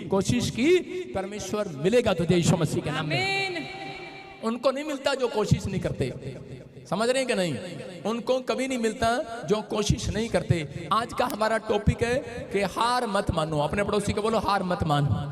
कोशिश की, परमेश्वर मिलेगा तुझे यीशु मसीह के नाम में। उनको नहीं मिलता जो कोशिश नहीं करते, समझ रहे हैं कि नहीं? उनको कभी नहीं मिलता जो कोशिश नहीं करते। आज का हमारा टॉपिक है कि हार मत मानो। अपने पड़ोसी को बोलो हार मत मानो।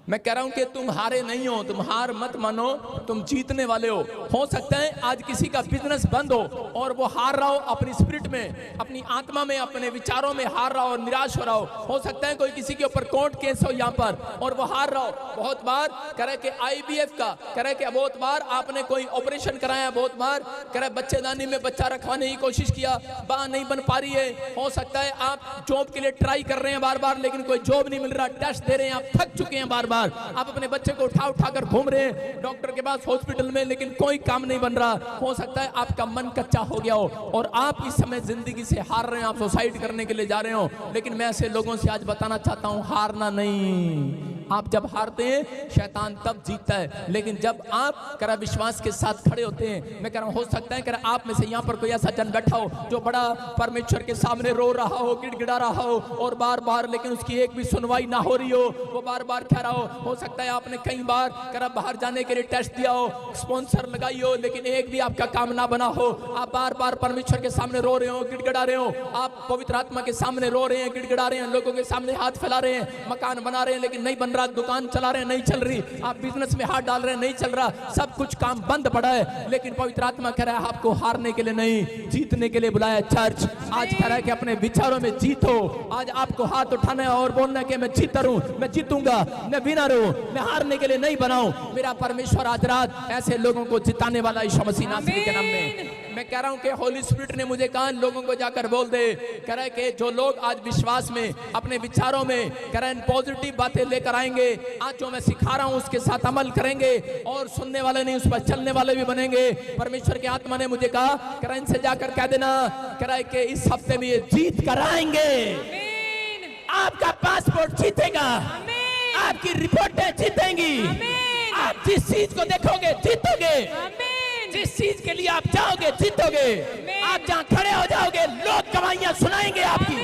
मैं कह रहा हूं कि तुम हारे नहीं हो, तुम हार मत मानो, तुम जीतने वाले हो सकता है आज किसी का बिजनेस बंद हो और वो हार रहा हो, अपनी स्पिरिट में, अपनी आत्मा में, अपने विचारों में हार रहा हो और निराश हो रहा हो सकता है कोई किसी के ऊपर कोर्ट केस हो यहाँ पर और वो हार रहा हो। बहुत बार कह रहे कि IVF का कह रहे कि बहुत बार आपने कोई ऑपरेशन कराया, बहुत बार कह रहे बच्चेदानी में बच्चा रखवाने की कोशिश किया, नहीं बन पा रही है। हो सकता है आप जॉब के लिए ट्राई कर रहे हैं बार बार, लेकिन कोई जॉब नहीं मिल रहा, टेस्ट दे रहे हैं, आप थक चुके हैं बार बार, आप अपने बच्चे को उठा उठा कर घूम रहे हैं डॉक्टर के पास, हॉस्पिटल में, लेकिन कोई काम नहीं बन रहा। हो सकता है आपका मन कच्चा हो गया हो और आप इस समय जिंदगी से हार रहे हैं, आप सुसाइड करने के लिए जा रहे हो। लेकिन मैं ऐसे लोगों से आज बताना चाहता हूं, हारना नहीं। आप जब हारते हैं शैतान तब जीतता है, लेकिन जब आप करा विश्वास के साथ खड़े होते हैं, मैं कह रहा हूं हो सकता है करा आप में से यहाँ पर कोई ऐसा जन बैठा हो जो बड़ा परमेश्वर के सामने रो रहा हो, गिड़गिड़ा रहा हो और बार बार, लेकिन उसकी एक भी सुनवाई ना हो रही हो, वो बार बार कह रहा हो सकता है आपने कई बार करा बाहर जाने के लिए टेस्ट दिया हो, स्पॉन्सर लगाई हो, लेकिन एक भी आपका काम ना बना हो। आप बार बार परमेश्वर के सामने रो रहे हो, गिड़गिड़ा रहे हो, आप पवित्र आत्मा के सामने रो रहे हैं, गिड़गिड़ा रहे हैं, लोगों के सामने हाथ फैला रहे हैं, मकान बना रहे हैं लेकिन नहीं बन रहा, दुकान चला रहे हैं नहीं चल रही, आप बिजनेस में हाथ डाल रहे हैं नहीं चल रहा, सब कुछ काम बंद पड़ा है। लेकिन पवित्र आत्मा कह रहा है आपको हारने के लिए नहीं, जीतने के लिए बुलाया। चर्च आज कह रहा है कि अपने विचारों में जीतो। आज आपको हाथ उठाना है और बोलना है कि मैं जीतर हूं, मैं जीतूंगा, मैं विनर हूं, मैं हारने के लिए नहीं बनाऊं। मेरा परमेश्वर आज रात ऐसे लोगों को जिताने वाला यीशु मसीह नासरी के नाम में। मैं कह रहा हूं कि होली स्पिरिट ने मुझे कहा लोगों को जाकर बोल दे, कह रहा है कि जो लोग आज विश्वास में, अपने विचारों में कह रहे हैं पॉजिटिव बातें लेकर आएंगे, आज जो मैं सिखा रहा हूं उसके साथ अमल करेंगे और सुनने वाले नहीं उस पर चलने वाले भी बनेंगे। परमेश्वर की आत्मा ने मुझे कहा कह रहा है इनसे जाकर कह देना, कह रहा है कि इस हफ्ते में ये जीत कर आएंगे, आपका पासपोर्ट जीतेगा, आपकी रिपोर्टें जीतेंगी, आप जिस चीज को देखोगे जीतोगे, जिस चीज के लिए आप जाओगे जीतोगे, आप जहां खड़े हो जाओगे लोग गवाहियां सुनाएंगे आपकी।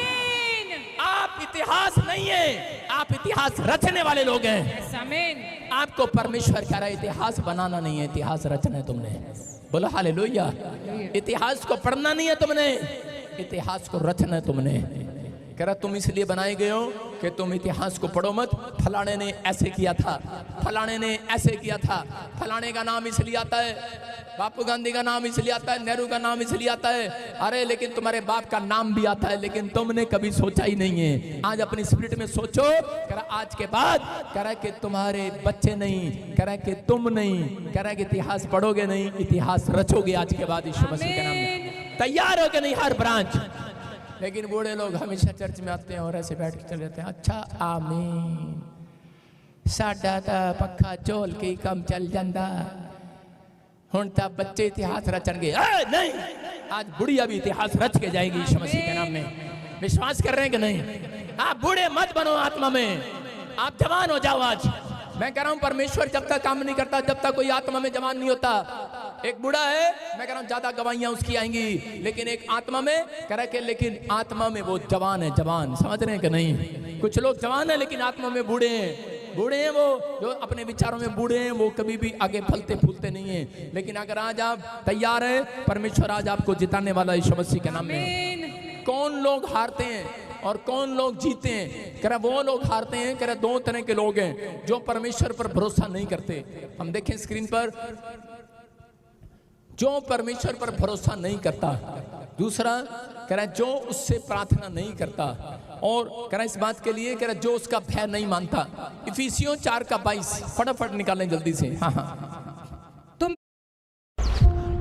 आप इतिहास नहीं है, आप इतिहास रचने वाले लोग हैं। आपको परमेश्वर कह रहा है इतिहास बनाना नहीं है, इतिहास रचना है तुमने। बोलो हालेलुया। इतिहास को पढ़ना नहीं है तुमने, इतिहास को रचना है तुमने। कह रहा तुम इसलिए बनाए गए हो कि तुम इतिहास को पढ़ो मत, फलाने ने ऐसे किया था, फलाने ने ऐसे किया था, फलाने का नाम इसलिए आता है, बापू गांधी का नाम इसलिए आता है, नेहरू का नाम इसलिए आता है, अरे लेकिन तुम्हारे बाप का नाम भी आता है, लेकिन तुमने कभी सोचा ही नहीं है। आज अपनी स्पिरिट में सोचो, कह रहा आज के बाद कह रहा कि तुम्हारे बच्चे नहीं, कह रहा कि तुम नहीं, कह रहा कि इतिहास पढ़ोगे नहीं, इतिहास रचोगे आज के बाद यीशु मसीह के नाम में। तैयार हो के नहीं हर ब्रांच। लेकिन बूढ़े लोग हमेशा चर्च में आते हैं और ऐसे बैठ के चले जाते हैं, अच्छा आमीन, साडा ता पक्खा झोल के कम चल जाता, हुण ता बच्चे इतिहास रचणगे। नहीं, आज बुढ़िया भी इतिहास रच के जाएगी यीशु मसीह के नाम में। विश्वास कर रहे हैं कि नहीं? आप बूढ़े मत बनो आत्मा में, आप जवान हो जाओ। आज मैं कह रहा हूं परमेश्वर जब तक काम नहीं करता, जब तक कोई आत्मा में जवान नहीं होता। एक बूढ़ा है, मैं कह रहा हूं ज्यादा गवाहियां उसकी आएंगी, लेकिन एक आत्मा में कह रहा कि लेकिन आत्मा में वो जवान है, जवान। समझ रहे हैं कि नहीं? कुछ लोग जवान है लेकिन आत्मा में बूढ़े हैं। बूढ़े हैं वो जो अपने विचारों में बूढ़े हैं, वो कभी भी आगे फलते फूलते नहीं है। लेकिन अगर आज आप तैयार हैं, परमेश्वर आज आपको जिताने वाला यीशु मसीह के नाम में। कौन लोग हारते हैं और कौन लोग जीते हैं? कह रहा वो लोग हारते हैं, कह रहा दो तरह के लोग हैं, जो परमेश्वर पर भरोसा नहीं करते। हम देखें स्क्रीन पर, जो परमेश्वर पर भरोसा नहीं करता। दूसरा कह रहा जो उससे प्रार्थना नहीं करता, और कह रहा इस बात के लिए कह रहा जो उसका भय नहीं मानता। इफिसियों 4:22 फटाफट निकालें जल्दी से। हाँ हाँ। तुम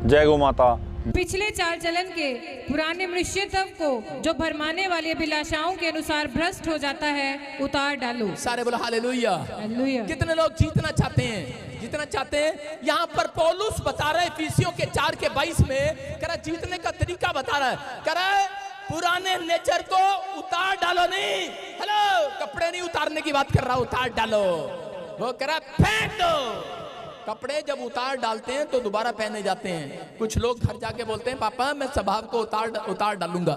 जय गौ माता। पिछले चाल चलन के पुराने मनुष्यत्व को जो भरमाने वाली अभिलाषाओं के अनुसार भ्रष्ट हो जाता है उतार डालो। सारे बोलो हालेलुया। हालेलुया। कितने लोग जीतना चाहते हैं? जीतना चाहते हैं। यहाँ पर पौलुस बता रहा है इफिसियों के 4:22 में, कह रहा जीतने का तरीका बता रहा है। कह रहा है पुराने नेचर को उतार डालो। नहीं, हेलो, कपड़े नहीं उतारने की बात कर रहा, उतार डालो। वो कह रहा फेंक दो। कपड़े जब उतार डालते हैं तो दोबारा पहने जाते हैं। कुछ लोग घर जाके बोलते हैं पापा मैं स्वभाव को उतार डालूंगा।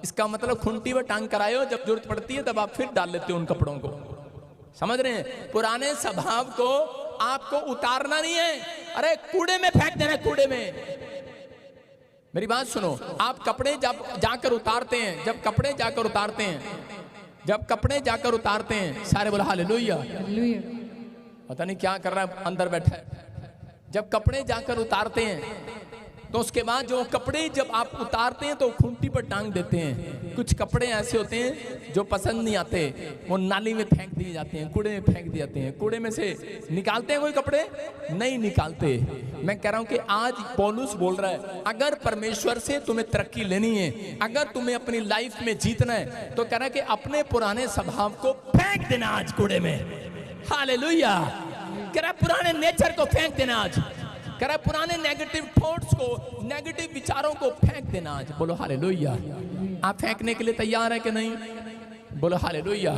इसका मतलब खूंटी में टांग कर आए हो, जब जरूरत पड़ती है तब आप फिर डाल लेते हो उन कपड़ों को। समझ रहे हैं? पुराने स्वभाव को आपको उतारना नहीं है, अरे कूड़े में फेंक देना, कूड़े में। मेरी बात सुनो, आप कपड़े जब जाकर उतारते हैं, जब कपड़े जाकर उतारते हैं, जब कपड़े जाकर उतारते हैं, सारे बोला हालेलुया। पता नहीं क्या कर रहा है अंदर बैठा है। जब कपड़े जाकर उतारते हैं तो उसके बाद जो कपड़े जब आप उतारते हैं तो खूंटी पर टांग देते हैं। कुछ कपड़े ऐसे होते हैं जो पसंद नहीं आते, वो नाली में फेंक दिए जाते हैं, कूड़े में फेंक दिए जाते हैं। कूड़े में से निकालते हैं कोई कपड़े? नहीं निकालते। मैं कह रहा हूं कि आज पौलुस बोल रहा है, अगर परमेश्वर से तुम्हें तरक्की लेनी है, अगर तुम्हें अपनी लाइफ में जीतना है, तो कह रहा है कि अपने पुराने स्वभाव को फेंक देना आज कूड़े में। हालेलुया। कह रहा है पुराने नेचर को फेंक देना आज, कह रहा है पुराने नेगेटिव थॉट्स को, नेगेटिव विचारों को फेंक देना आज। बोलो हालेलुया। आप फेंकने के लिए तैयार हैं कि नहीं? बोलो हालेलुया।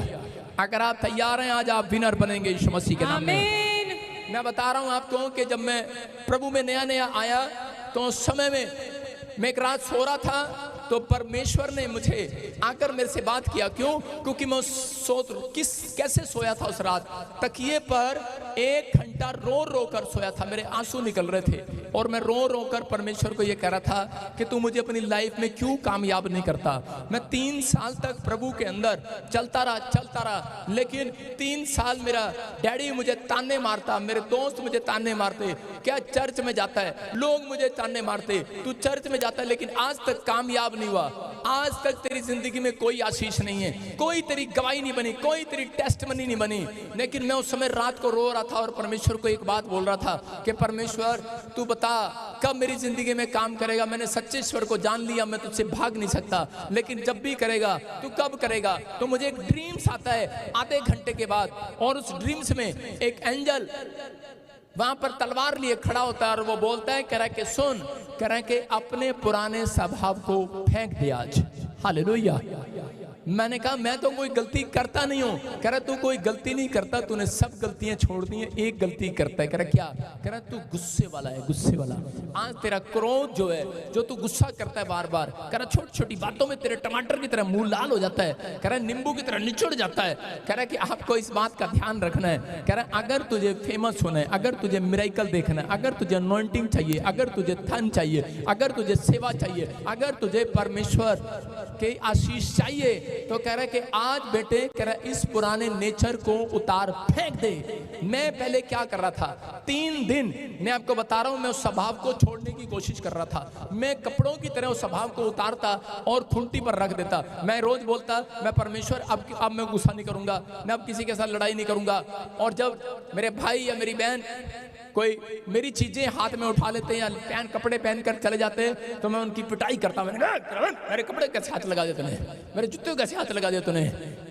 अगर आप तैयार हैं, आज आप विनर बनेंगे यीशु मसीह के नाम में। मैं बता रहा हूं आपको कि जब मैं प्रभु में नया नया आया तो उस समय में मैं एक रात सो रहा था, तो परमेश्वर ने मुझे आकर मेरे से बात किया। क्यों? क्योंकि मैं कैसे सोया था उस रात, तकिए पर 1 घंटा रो रो कर सोया था, मेरे आंसू निकल रहे थे और मैं रो रो कर परमेश्वर को ये कह रहा था कि तू मुझे अपनी लाइफ में क्यों कामयाब नहीं करता। मैं 3 साल तक प्रभु के अंदर चलता रहा, लेकिन 3 साल मेरा डैडी मुझे ताने मारता, मेरे दोस्त मुझे ताने मारते, क्या चर्च में जाता है, लोग मुझे ताने मारते, तू चर्च में जाता है लेकिन आज तक कामयाब नहीं हुआ, आज तक तेरी जिंदगी में कोई आशीष नहीं है, कोई तेरी गवाही नहीं बनी, कोई तेरी टेस्टमनी नहीं बनी। लेकिन मैं उस समय रात को रो रहा था और परमेश्वर को एक बात बोल रहा था कि परमेश्वर तू बता कब मेरी जिंदगी में काम करेगा। मैंने सच्चे ईश्वर को जान लिया, मैं तुझसे भाग नहीं सकता, लेकिन जब भी करेगा तू कब करेगा। तो मुझे एक ड्रीम्स आता है आधे घंटे के बाद, और उस ड्रीम्स में एक एंजल वहां पर तलवार लिए खड़ा होता है और वो बोलता है, कह रहा है कि सुन, कह रहा है कि अपने पुराने स्वभाव को फेंक दे आज। हालेलुया। मैंने कहा मैं तो कोई गलती करता नहीं हूं। कह रहा तू कोई गलती नहीं करता, तूने सब गलतियां छोड़ दी हैं, एक गलती करता है। कह रहा क्या? कह रहा तू गुस्से वाला है, गुस्से वाला। आज तेरा क्रोध जो है, जो तू गुस्सा करता है बार बार, कह रहा छोटी छोटी बातों में तेरे टमाटर की तरह मुंह लाल हो जाता है, कह रहा नींबू की तरह निचुड़ जाता है। कह रहा कि आपको इस बात का ध्यान रखना है। कह रहा अगर तुझे फेमस होना है, अगर तुझे मिरेकल देखना है, अगर तुझे अनॉइंटिंग चाहिए, अगर तुझे धन चाहिए, अगर तुझे सेवा चाहिए, अगर तुझे परमेश्वर के आशीष चाहिए, तो कह रहा है कि आज बेटे, कह रहा इस पुराने नेचर को उतार, फेंक दे। मैं पहले क्या कर रहा था, 3 दिन मैं आपको बता रहा हूं, मैं उस स्वभाव को छोड़ने की कोशिश कर रहा था। मैं कपड़ों की तरह उस स्वभाव को उतारता और खूंटी पर रख देता। मैं रोज बोलता, मैं परमेश्वर अब मैं गुस्सा नहीं करूंगा, मैं अब किसी के साथ लड़ाई नहीं करूंगा। और जब मेरे भाई या मेरी बहन कोई मेरी चीजें हाथ में उठा लेते हैं या कपड़े पहनकर चले जाते हैं, तो मैं उनकी पिटाई करता। मैंने कहा मेरे कपड़े कैसे हाथ लगा दिए तूने, मेरे जूते कैसे हाथ लगा दिए तूने।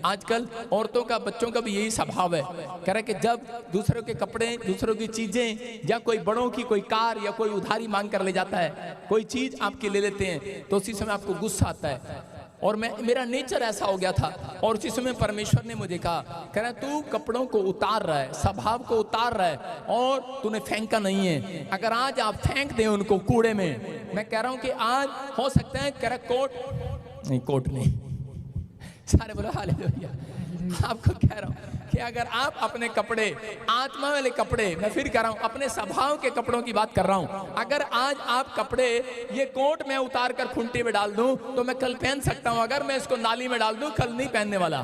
आजकल औरतों का, बच्चों का भी यही स्वभाव है। कह रहा है कि जब दूसरों के कपड़े, दूसरों की चीजें, या कोई बड़ों की कोई कार या कोई उधारी मांग कर ले जाता है, कोई चीज आपकी ले लेते हैं, तो उसी समय आपको गुस्सा आता है। और मेरा नेचर ऐसा हो गया था। और उसी समय परमेश्वर ने मुझे कहा, कह रहा तू कपड़ों को उतार रहा है, स्वभाव को उतार रहा है, और तूने फेंका नहीं है। अगर आज आप फेंक दें उनको कूड़े में, मैं कह रहा हूं कि आज हो सकता है, कह रहा कोट नहीं, कोट नहीं, सारे बोलो हालेलुया। आपको कह रहा हूं कि अगर आप अपने कपड़े, आत्मा वाले कपड़े, मैं फिर कह रहा हूं अपने स्वभाव के कपड़ों की बात कर रहा हूं, अगर आज आप कपड़े, ये कोट मैं उतार कर खूंटी में डाल दूं तो मैं कल पहन सकता हूं, अगर मैं इसको नाली में डाल दूं कल नहीं पहनने वाला।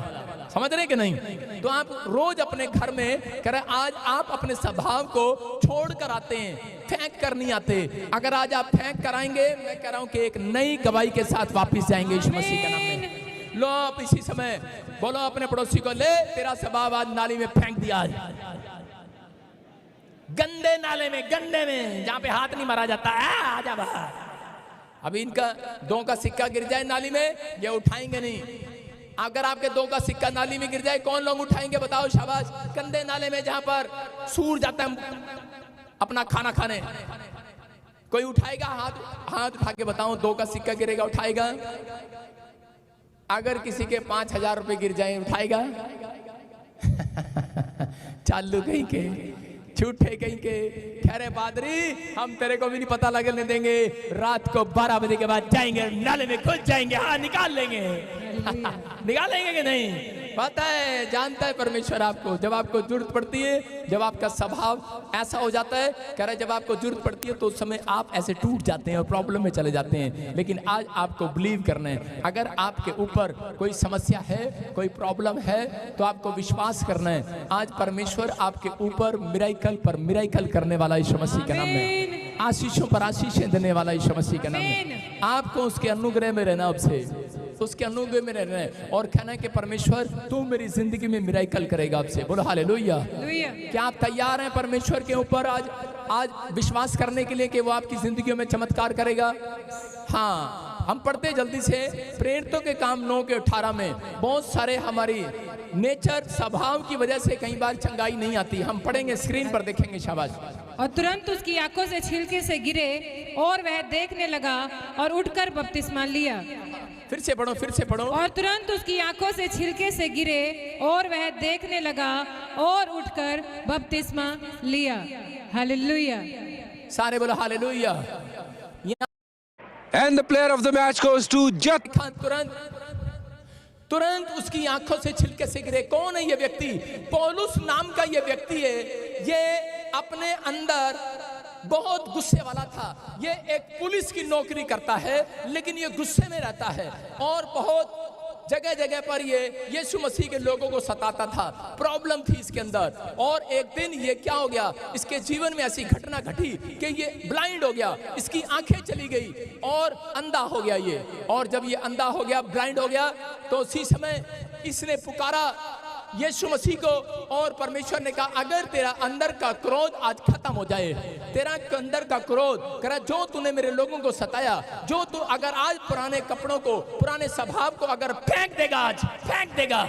समझ रहे कि नहीं? तो आप रोज अपने घर में, कह रहे आज आप अपने स्वभाव को छोड़ कर आते हैं, फेंक कर नहीं आते। अगर आज आप फेंक कर आएंगे, मैं कह रहा हूं कि एक नई गवाही के साथ वापिस जाएंगे यीशु मसीह के नाम में। लो आप इसी समय बोलो अपने पड़ोसी को, ले तेरा स्वभाव आज नाली में फेंक दिया, आज गंदे नाले में, गंदे में, जहां पे हाथ नहीं मारा जाता है, आजा बाहर। अभी इनका 2 का सिक्का गिर जाए नाली में, ये उठाएंगे नहीं। अगर आपके 2 का सिक्का नाली में गिर जाए, कौन लोग उठाएंगे बताओ? शाबाश। गंदे नाले में जहां पर सूर जाता है अपना खाना खाने, कोई उठाएगा? हाथ उठा के बताओ, 2 का सिक्का गिरेगा, उठाएगा? अगर किसी के 5,000 रुपए गिर जाए, उठाएगा? चालू कहीं के झूठे कहीं के। कह रहे पादरी हम तेरे को भी नहीं पता लगने देंगे, रात को 12 बजे के बाद जाएंगे नाले में घुस जाएंगे, हाँ निकाल लेंगे। निकाल लेंगे कि नहीं? पता है, जानता है परमेश्वर आपको। जब आपको जरूरत पड़ती है, जब आपका स्वभाव ऐसा हो जाता है, कह रहे जब आपको जरूरत पड़ती है तो उस समय आप ऐसे टूट जाते हैं और प्रॉब्लम में चले जाते हैं। लेकिन आज आपको बिलीव करना है, अगर आपके ऊपर कोई समस्या है, कोई प्रॉब्लम है, तो आपको विश्वास करना है आज परमेश्वर आपके ऊपर मिराइकल पर मिराइकल करने वाला यीशु मसीह के नाम में, आशीषों पर आशीषें देने वाला यीशु मसीह के नाम में। आपको उसके अनुग्रह में रहना, अब से उसके अनुग्रह में रहना है और कहना है कि परमेश्वर तू मेरी जिंदगी में मिराइकल करेगा। आपसे बोलो हालेलुया। क्या आप तैयार हैं परमेश्वर के ऊपर आज विश्वास करने के लिए कि वो आपकी जिंदगी में चमत्कार करेगा? हाँ, हम पढ़ते जल्दी से प्रेरितों के काम 9 के 18 में बहुत सारे हमारी नेचर स्वभाव की वजह से कई बार चंगाई नहीं आती। हम पढ़ेंगे, स्क्रीन पर देखेंगे, शाबाश। और तुरंत उसकी आंखों से छिलके से गिरे और वह देखने लगा और उठकर बपतिस्मा लिया। फिर से पढ़ो, फिर से पढ़ो। और तुरंत उसकी आंखों से छिलके से गिरे और वह देखने लगा और उठकर बपतिस्मा लिया। हालेलुया। सारे बोलो hallelujah. And the player of the match goes to Jat. तुरंत उसकी आंखों से छिलके से गिरे। कौन है ये व्यक्ति? पौलुस नाम का ये व्यक्ति है। ये अपने अंदर बहुत गुस्से वाला था। ये एक पुलिस की नौकरी करता है, लेकिन ये गुस्से में रहता है और बहुत जगह जगह पर ये यीशु मसीह के लोगों को सताता था। प्रॉब्लम थी इसके अंदर। और एक दिन ये क्या हो गया, इसके जीवन में ऐसी घटना घटी कि ये ब्लाइंड हो गया, इसकी आंखें चली गई और अंधा हो गया ये। और जब ये अंधा हो गया, ब्लाइंड हो गया, तो उसी समय इसने पुकारा यीशु मसीह को और परमेश्वर ने कहा अगर तेरा अंदर का क्रोध आज खत्म हो जाए, तेरा अंदर का क्रोध करा जो तूने मेरे लोगों को सताया, जो तू अगर आज पुराने कपड़ों को, पुराने स्वभाव को अगर फेंक देगा, आज फेंक देगा,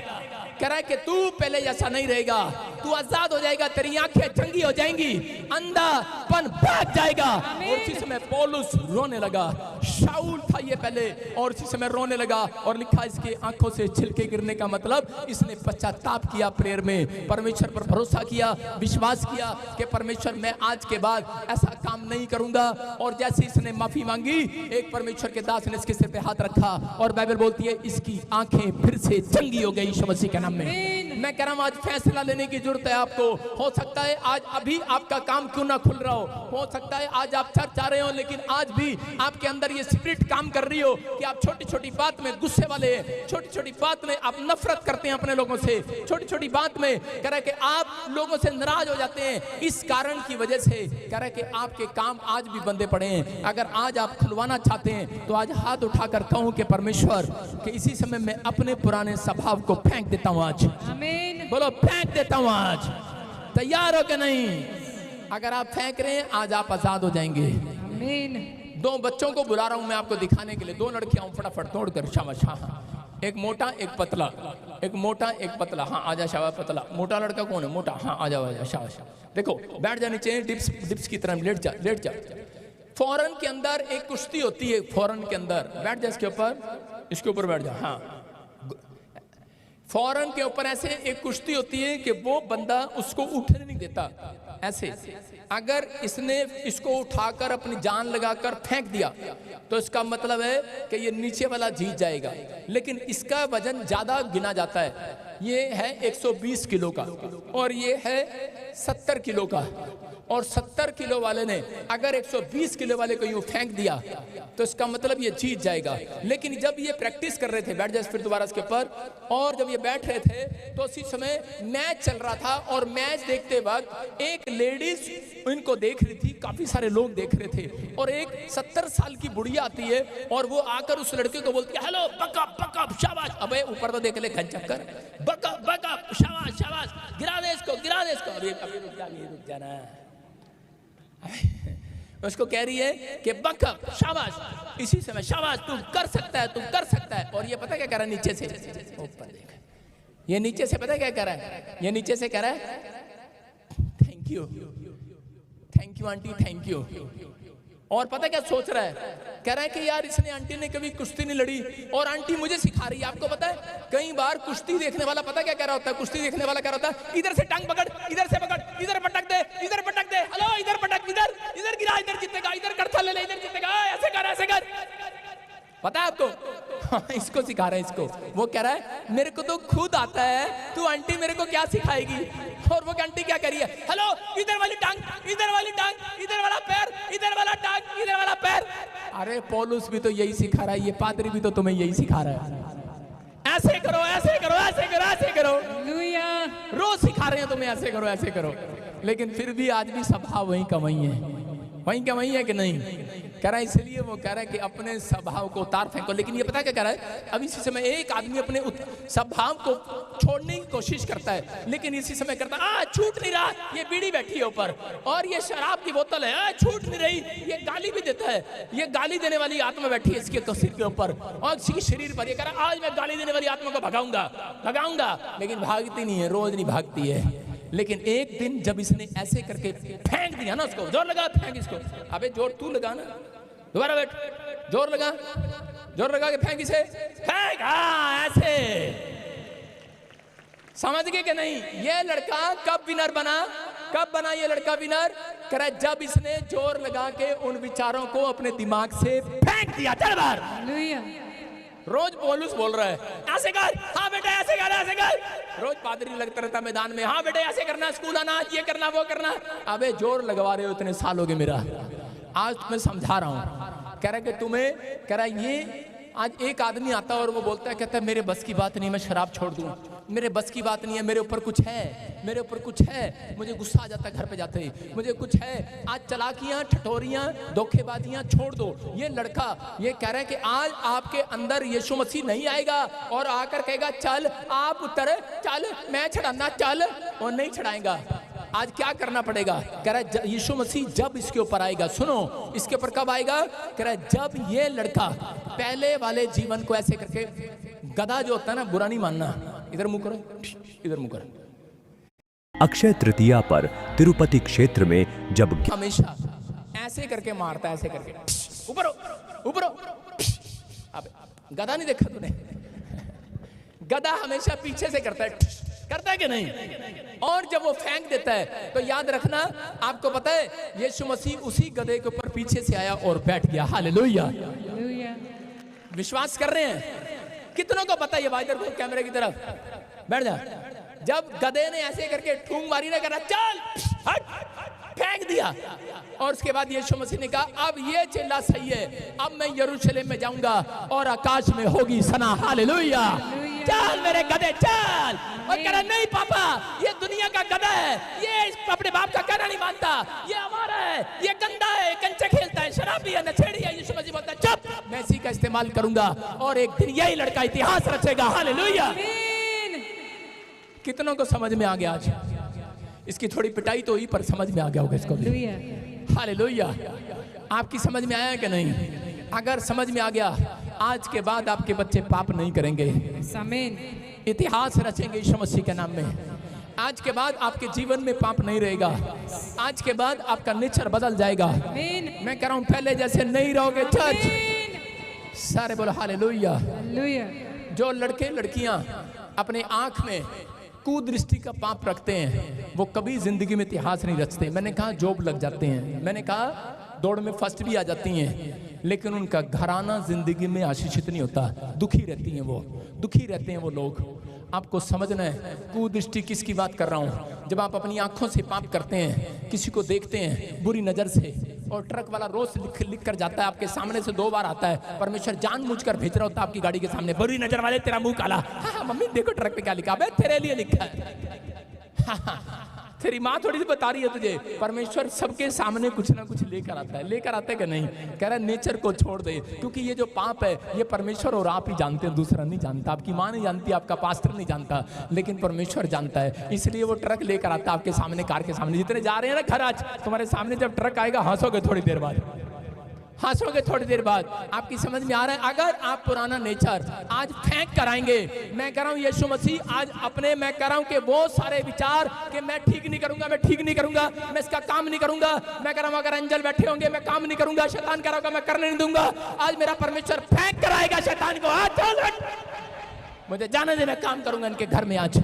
कह रहा है कि तू पहले जैसा नहीं रहेगा, तू आजाद हो जाएगा, तेरी आंखें चंगी हो जाएंगी, अंधापन भाग जाएगा। और उसी समय पौलुस रोने लगा। शाऊल था ये पहले, और उसी समय रोने लगा। और लिखा इसकी आंखों से छिलके गिरने का मतलब इसने पश्चाताप किया, प्रेयर में परमेश्वर पर भरोसा किया, विश्वास किया कि परमेश्वर मैं आज के बाद ऐसा काम नहीं करूंगा। और जैसे इसने माफी मांगी, एक परमेश्वर के दास ने इसके सिर पे हाथ रखा और बाइबल बोलती है इसकी आंखें फिर से चंगी हो गई यीशु मसीह के नाम में। मैं कह रहा हूं आज फैसला लेने की जरूरत है आपको। हो सकता है आज अभी आपका काम क्यों ना खुल रहा हो सकता है आज आप चर्च आ रहे हो, लेकिन आज भी आपके अंदर ये स्पिरिट काम कर रही हो कि आप छोटी छोटी बात में गुस्से वाले हैं, छोटी छोटी बात में आप नफरत करते हैं अपने लोगों से, छोटी छोटी बात में कह रहा है कि आप लोगों से नाराज हो जाते हैं। इस कारण की वजह से कह रहा है कि आपके काम आज भी बंदे पड़े हैं। अगर आज आप खुलवाना चाहते हैं तो आज हाथ उठाकर कहूं कि परमेश्वर कि इसी समय मैं अपने पुराने स्वभाव को फेंक देता हूं आज। आमीन। बोलो फेंक देता हूं आज। तैयार हो कि नहीं? अगर आप फेंक रहे हैं आज आप आजाद हो जाएंगे। आमीन। 2 बच्चों को बुला रहा हूं मैं आपको दिखाने के लिए। 2 लड़कियां फटाफट तोड़कर, शाबाश। हाँ, एक मोटा एक पतला, एक मोटा एक पतला। हाँ आजा शाबाश पतला। मोटा लड़का कौन है? मोटा। हाँ आ जाओ, आजा शाबाश। देखो बैठ जानी चाहिए डिप्स की तरह, लेट जा लेट जा। फौरन के अंदर एक कुश्ती होती है, फौरन के अंदर बैठ जा, इसके ऊपर बैठ जा। हाँ, फौरन के ऊपर ऐसे एक कुश्ती होती है कि वो बंदा उसको उठने नहीं देता। ऐसे अगर इसने इसको उठाकर अपनी जान लगाकर फेंक दिया तो इसका मतलब है कि ये नीचे वाला जीत जाएगा, लेकिन इसका वजन ज्यादा गिना जाता है। ये है 120 किलो का और ये है 70 किलो का। और 70 किलो वाले ने अगर 120 किलो वाले को यूं फेंक दिया तो इसका मतलब ये जीत जाएगा। लेकिन जब ये प्रैक्टिस कर रहे थे, बैठ जाए फिर दोबारा इसके ऊपर, और जब ये बैठ रहे थे तो उसी समय मैच चल रहा था और मैच देखते वक्त एक लेडीज इनको देख रही थी, काफी सारे लोग देख रहे थे, और एक 70 साल की बुढ़िया आती है और वो आकर उस लड़के को बोलती है हेलो बकअप बकअप शाबाश। अबे ऊपर तो देख ले चक्कर, बकअप बकअप शाबाश शाबाश, गिरा दे इसको गिरा दे इसको। अभी रुक जाना। उसको कह रही है कि बकअप शाबाश। इसी समय शाबाश, तू कर सकता है, तू कर सकता है। और ये पता क्या कर रहा है नीचे से, ऊपर देख, ये नीचे से पता क्या कर रहा है, ये नीचे से कह रहा है thank you aunty, thank you. और पता क्या सोच रहा है, कह रहा है कि यार इसने आंटी ने कभी कुश्ती नहीं लड़ी और आंटी मुझे सिखा रही है। आपको पता है कई बार कुश्ती देखने वाला पता क्या कह रहा होता है, कुश्ती देखने वाला कह रहा होता है इधर से टांग पकड़, इधर से पकड़, इधर पटक दे, इधर पता है आपको? इसको सिखा रहा है इसको। वो कह रहा है मेरे को तो खुद आता है, तू आंटी मेरे को क्या सिखाएगी? और वो आंटी क्या कह रही है? हेलो, इधर वाली टांग, इधर वाली टांग, इधर वाला पैर, इधर वाला टांग, इधर वाला पैर। अरे पौलुस भी तो यही सिखा रहा है, ये पादरी भी तो तुम्हें यही सिखा रहा है। ऐसे करो, ऐसे करो, ऐसे करो, ऐसे करो। हालेलुया। रोज सिखा रहे हैं तुम्हें ऐसे करो, ऐसे करो, लेकिन फिर भी आज भी स्वभाव वही का वही है, वही का वही है कि नहीं? कह रहा है इसलिए वो कह रहा है कि अपने स्वभाव को उतार फेंको। लेकिन ये पता क्या कह रहा है? अब इसी समय एक आदमी अपने स्वभाव को छोड़ने की कोशिश करता है, लेकिन इसी समय करता है छूट नहीं रहा, ये बीड़ी बैठी है ऊपर और ये शराब की बोतल है, छूट नहीं रही, ये गाली भी देता है, ये गाली देने वाली आत्मा बैठी है इसके तो सिर के ऊपर और इसके शरीर पर। ये कह रहा है आज मैं गाली देने वाली आत्मा को भगाऊंगा, भगाऊंगा, लेकिन भागती नहीं है, रोज नहीं भागती है। लेकिन एक दिन जब इसने ऐसे करके फेंक दिया ना उसको, जोर लगा फेंक इसको, अबे जोर तू लगा ना, दोबारा बैठ, जोर लगा, जोर लगा के फेंक इसे, फेंक, ऐसे। समझ गए कि नहीं? ये लड़का कब विनर बना? कब बना ये लड़का विनर? कह रहा है जब इसने जोर लगा के उन विचारों को अपने दिमाग से फेंक दिया। चल बाहर। हालेलुया। रोज पौलुस बोल रहा है ऐसे कर, हाँ बेटा ऐसे कर, ऐसे कर। रोज पादरी लगता रहता मैदान में, हाँ बेटा ऐसे करना, स्कूल आना, ये करना, वो करना। अबे जोर लगवा रहे हो इतने साल हो गए मेरा, आज तुम्हें समझा रहा हूं। कह रहा है कि तुम्हें, कह रहा है ये आज एक आदमी आता है और वो बोलता है, कहता है मेरे बस की बात नहीं, मैं शराब छोड़ दूं, मेरे बस की बात नहीं है, मेरे ऊपर कुछ है, मेरे ऊपर कुछ है, मुझे गुस्सा आ जाता है घर पे जाते ही, मुझे कुछ है, आज चालाकियां, ठठोरियां, धोखेबाजियां छोड़ दो। ये लड़का ये कह रहा है कि आज आपके अंदर यीशु मसीह नहीं आएगा और आकर कहेगा चल आप उतर, चल मैं छड़ाना, चल, और नहीं छड़ाएगा। आज क्या करना पड़ेगा? कह रहा है यीशु मसीह जब इसके ऊपर आएगा, सुनो इसके ऊपर कब आएगा? कह रहा है जब ये लड़का पहले वाले जीवन को ऐसे करके, गधा जो होता है ना, बुरा नहीं मानना, इधर मुंह करो, इधर मुंह करो। अक्षय तृतीया पर तिरुपति क्षेत्र में जब हमेशा ऐसे करके मारता है, ऐसे करके ऊपर ऊपर। अब गधा नहीं देखा तूने? गधा हमेशा पीछे से करता है कि नहीं? और जब वो फेंक देता है तो याद रखना, आपको पता है यीशु मसीह उसी गधे के ऊपर पीछे से आया और बैठ गया। हालेलुया। हालेलुया। विश्वास कर रहे हैं? कितनों को पता है? ये भाई इधर कैमरे की तरफ बैठ जा। जब गधे ने ऐसे करके ठूंग मारी ना, करा चल हट, फेंक दिया, और उसके बाद यीशु मसीह ने कहा अब ये चिल्ला सही है, अब मैं यरूशलेम में जाऊंगा और आकाश में होगी सना। हालेलुया। चल मेरे गधे चल। और कह रहा नहीं पापा, ये दुनिया का गधा है, ये अपने बाप का कहना नहीं मानता, ये हमारा है, ये गंदा है, कंचे खेलता है, शराबी है, नशेड़ी है। यीशु मसीह बोलता है चुप, मैं इसी का इस्तेमाल करूंगा और एक दिन यही लड़का इतिहास रचेगा। हालेलुया। कितनों को समझ में आ गया? आज इसकी थोड़ी पिटाई तो हुई पर समझ में आ गया होगा इसको भी। हालेलुया। आपकी समझ में आया कि नहीं? अगर समझ में आ गया, आज के बाद आपके बच्चे पाप नहीं करेंगे, आमीन। इतिहास रचेंगे यीशु मसीह के नाम में। आज के बाद आपके जीवन में पाप नहीं रहेगा, आज के बाद आपका नेचर बदल जाएगा। आमीन। मैं कह रहा हूं पहले जैसे नहीं रहोगे। चर्च सारे बोलो हालेलुया। हालेलुया। जो लड़के लड़कियां अपने आंख में कुदृष्टि का पाप रखते हैं, वो कभी जिंदगी में इतिहास नहीं रचते। मैंने कहा जॉब लग जाते हैं, मैंने कहा दौड़ में फर्स्ट भी आ जाती हैं, लेकिन उनका घराना जिंदगी में आशीषित नहीं होता, दुखी रहती हैं वो, दुखी रहते हैं वो लोग। आपको समझना है कुदृष्टि किसकी बात कर रहा हूँ। जब आप अपनी आंखों से पाप करते हैं, किसी को देखते हैं बुरी नजर से, और ट्रक वाला रोज लिख कर जाता है आपके सामने से 2 बार आता है, परमेश्वर जानबूझकर भेज रहा होता है आपकी गाड़ी के सामने, बुरी नजर वाले तेरा मुंह काला। हाँ मम्मी देखो ट्रक पे क्या लिखा है, तेरे लिए लिखा है। तेरी माँ थोड़ी सी बता रही है तुझे। परमेश्वर सबके सामने कुछ ना कुछ लेकर आता है, लेकर आता है कि नहीं? कह रहा है नेचर को छोड़ दे, क्योंकि ये जो पाप है ये परमेश्वर और आप ही जानते हैं, दूसरा नहीं जानता। आपकी माँ नहीं जानती, आपका पास्टर नहीं जानता, लेकिन परमेश्वर जानता है। इसलिए वो ट्रक लेकर आता है आपके सामने, कार के सामने। जितने जा रहे हैं ना घर, आज तुम्हारे सामने जब ट्रक आएगा हंसोगे थोड़ी देर बाद, हंसोगे थोड़ी देर बाद। आपकी समझ में आ रहा है? अगर आप पुराना नेचर आज फेंक कर आएंगे, मैं कह रहा हूं यीशु मसीह आज अपने, मैं कह रहा हूं कि वो सारे विचार कि मैं ठीक नहीं करूंगा, मैं ठीक नहीं करूंगा, मैं इसका काम नहीं करूंगा, मैं कह रहा हूं अगर अंजल बैठे होंगे मैं काम नहीं करूंगा, शैतान कह रहा होगा मैं करने नहीं दूंगा, आज मेरा परमेश्वर फेंक कर आएगा शैतान को। आज चल मुझे जाने दे, मैं काम करूंगा इनके घर में। आज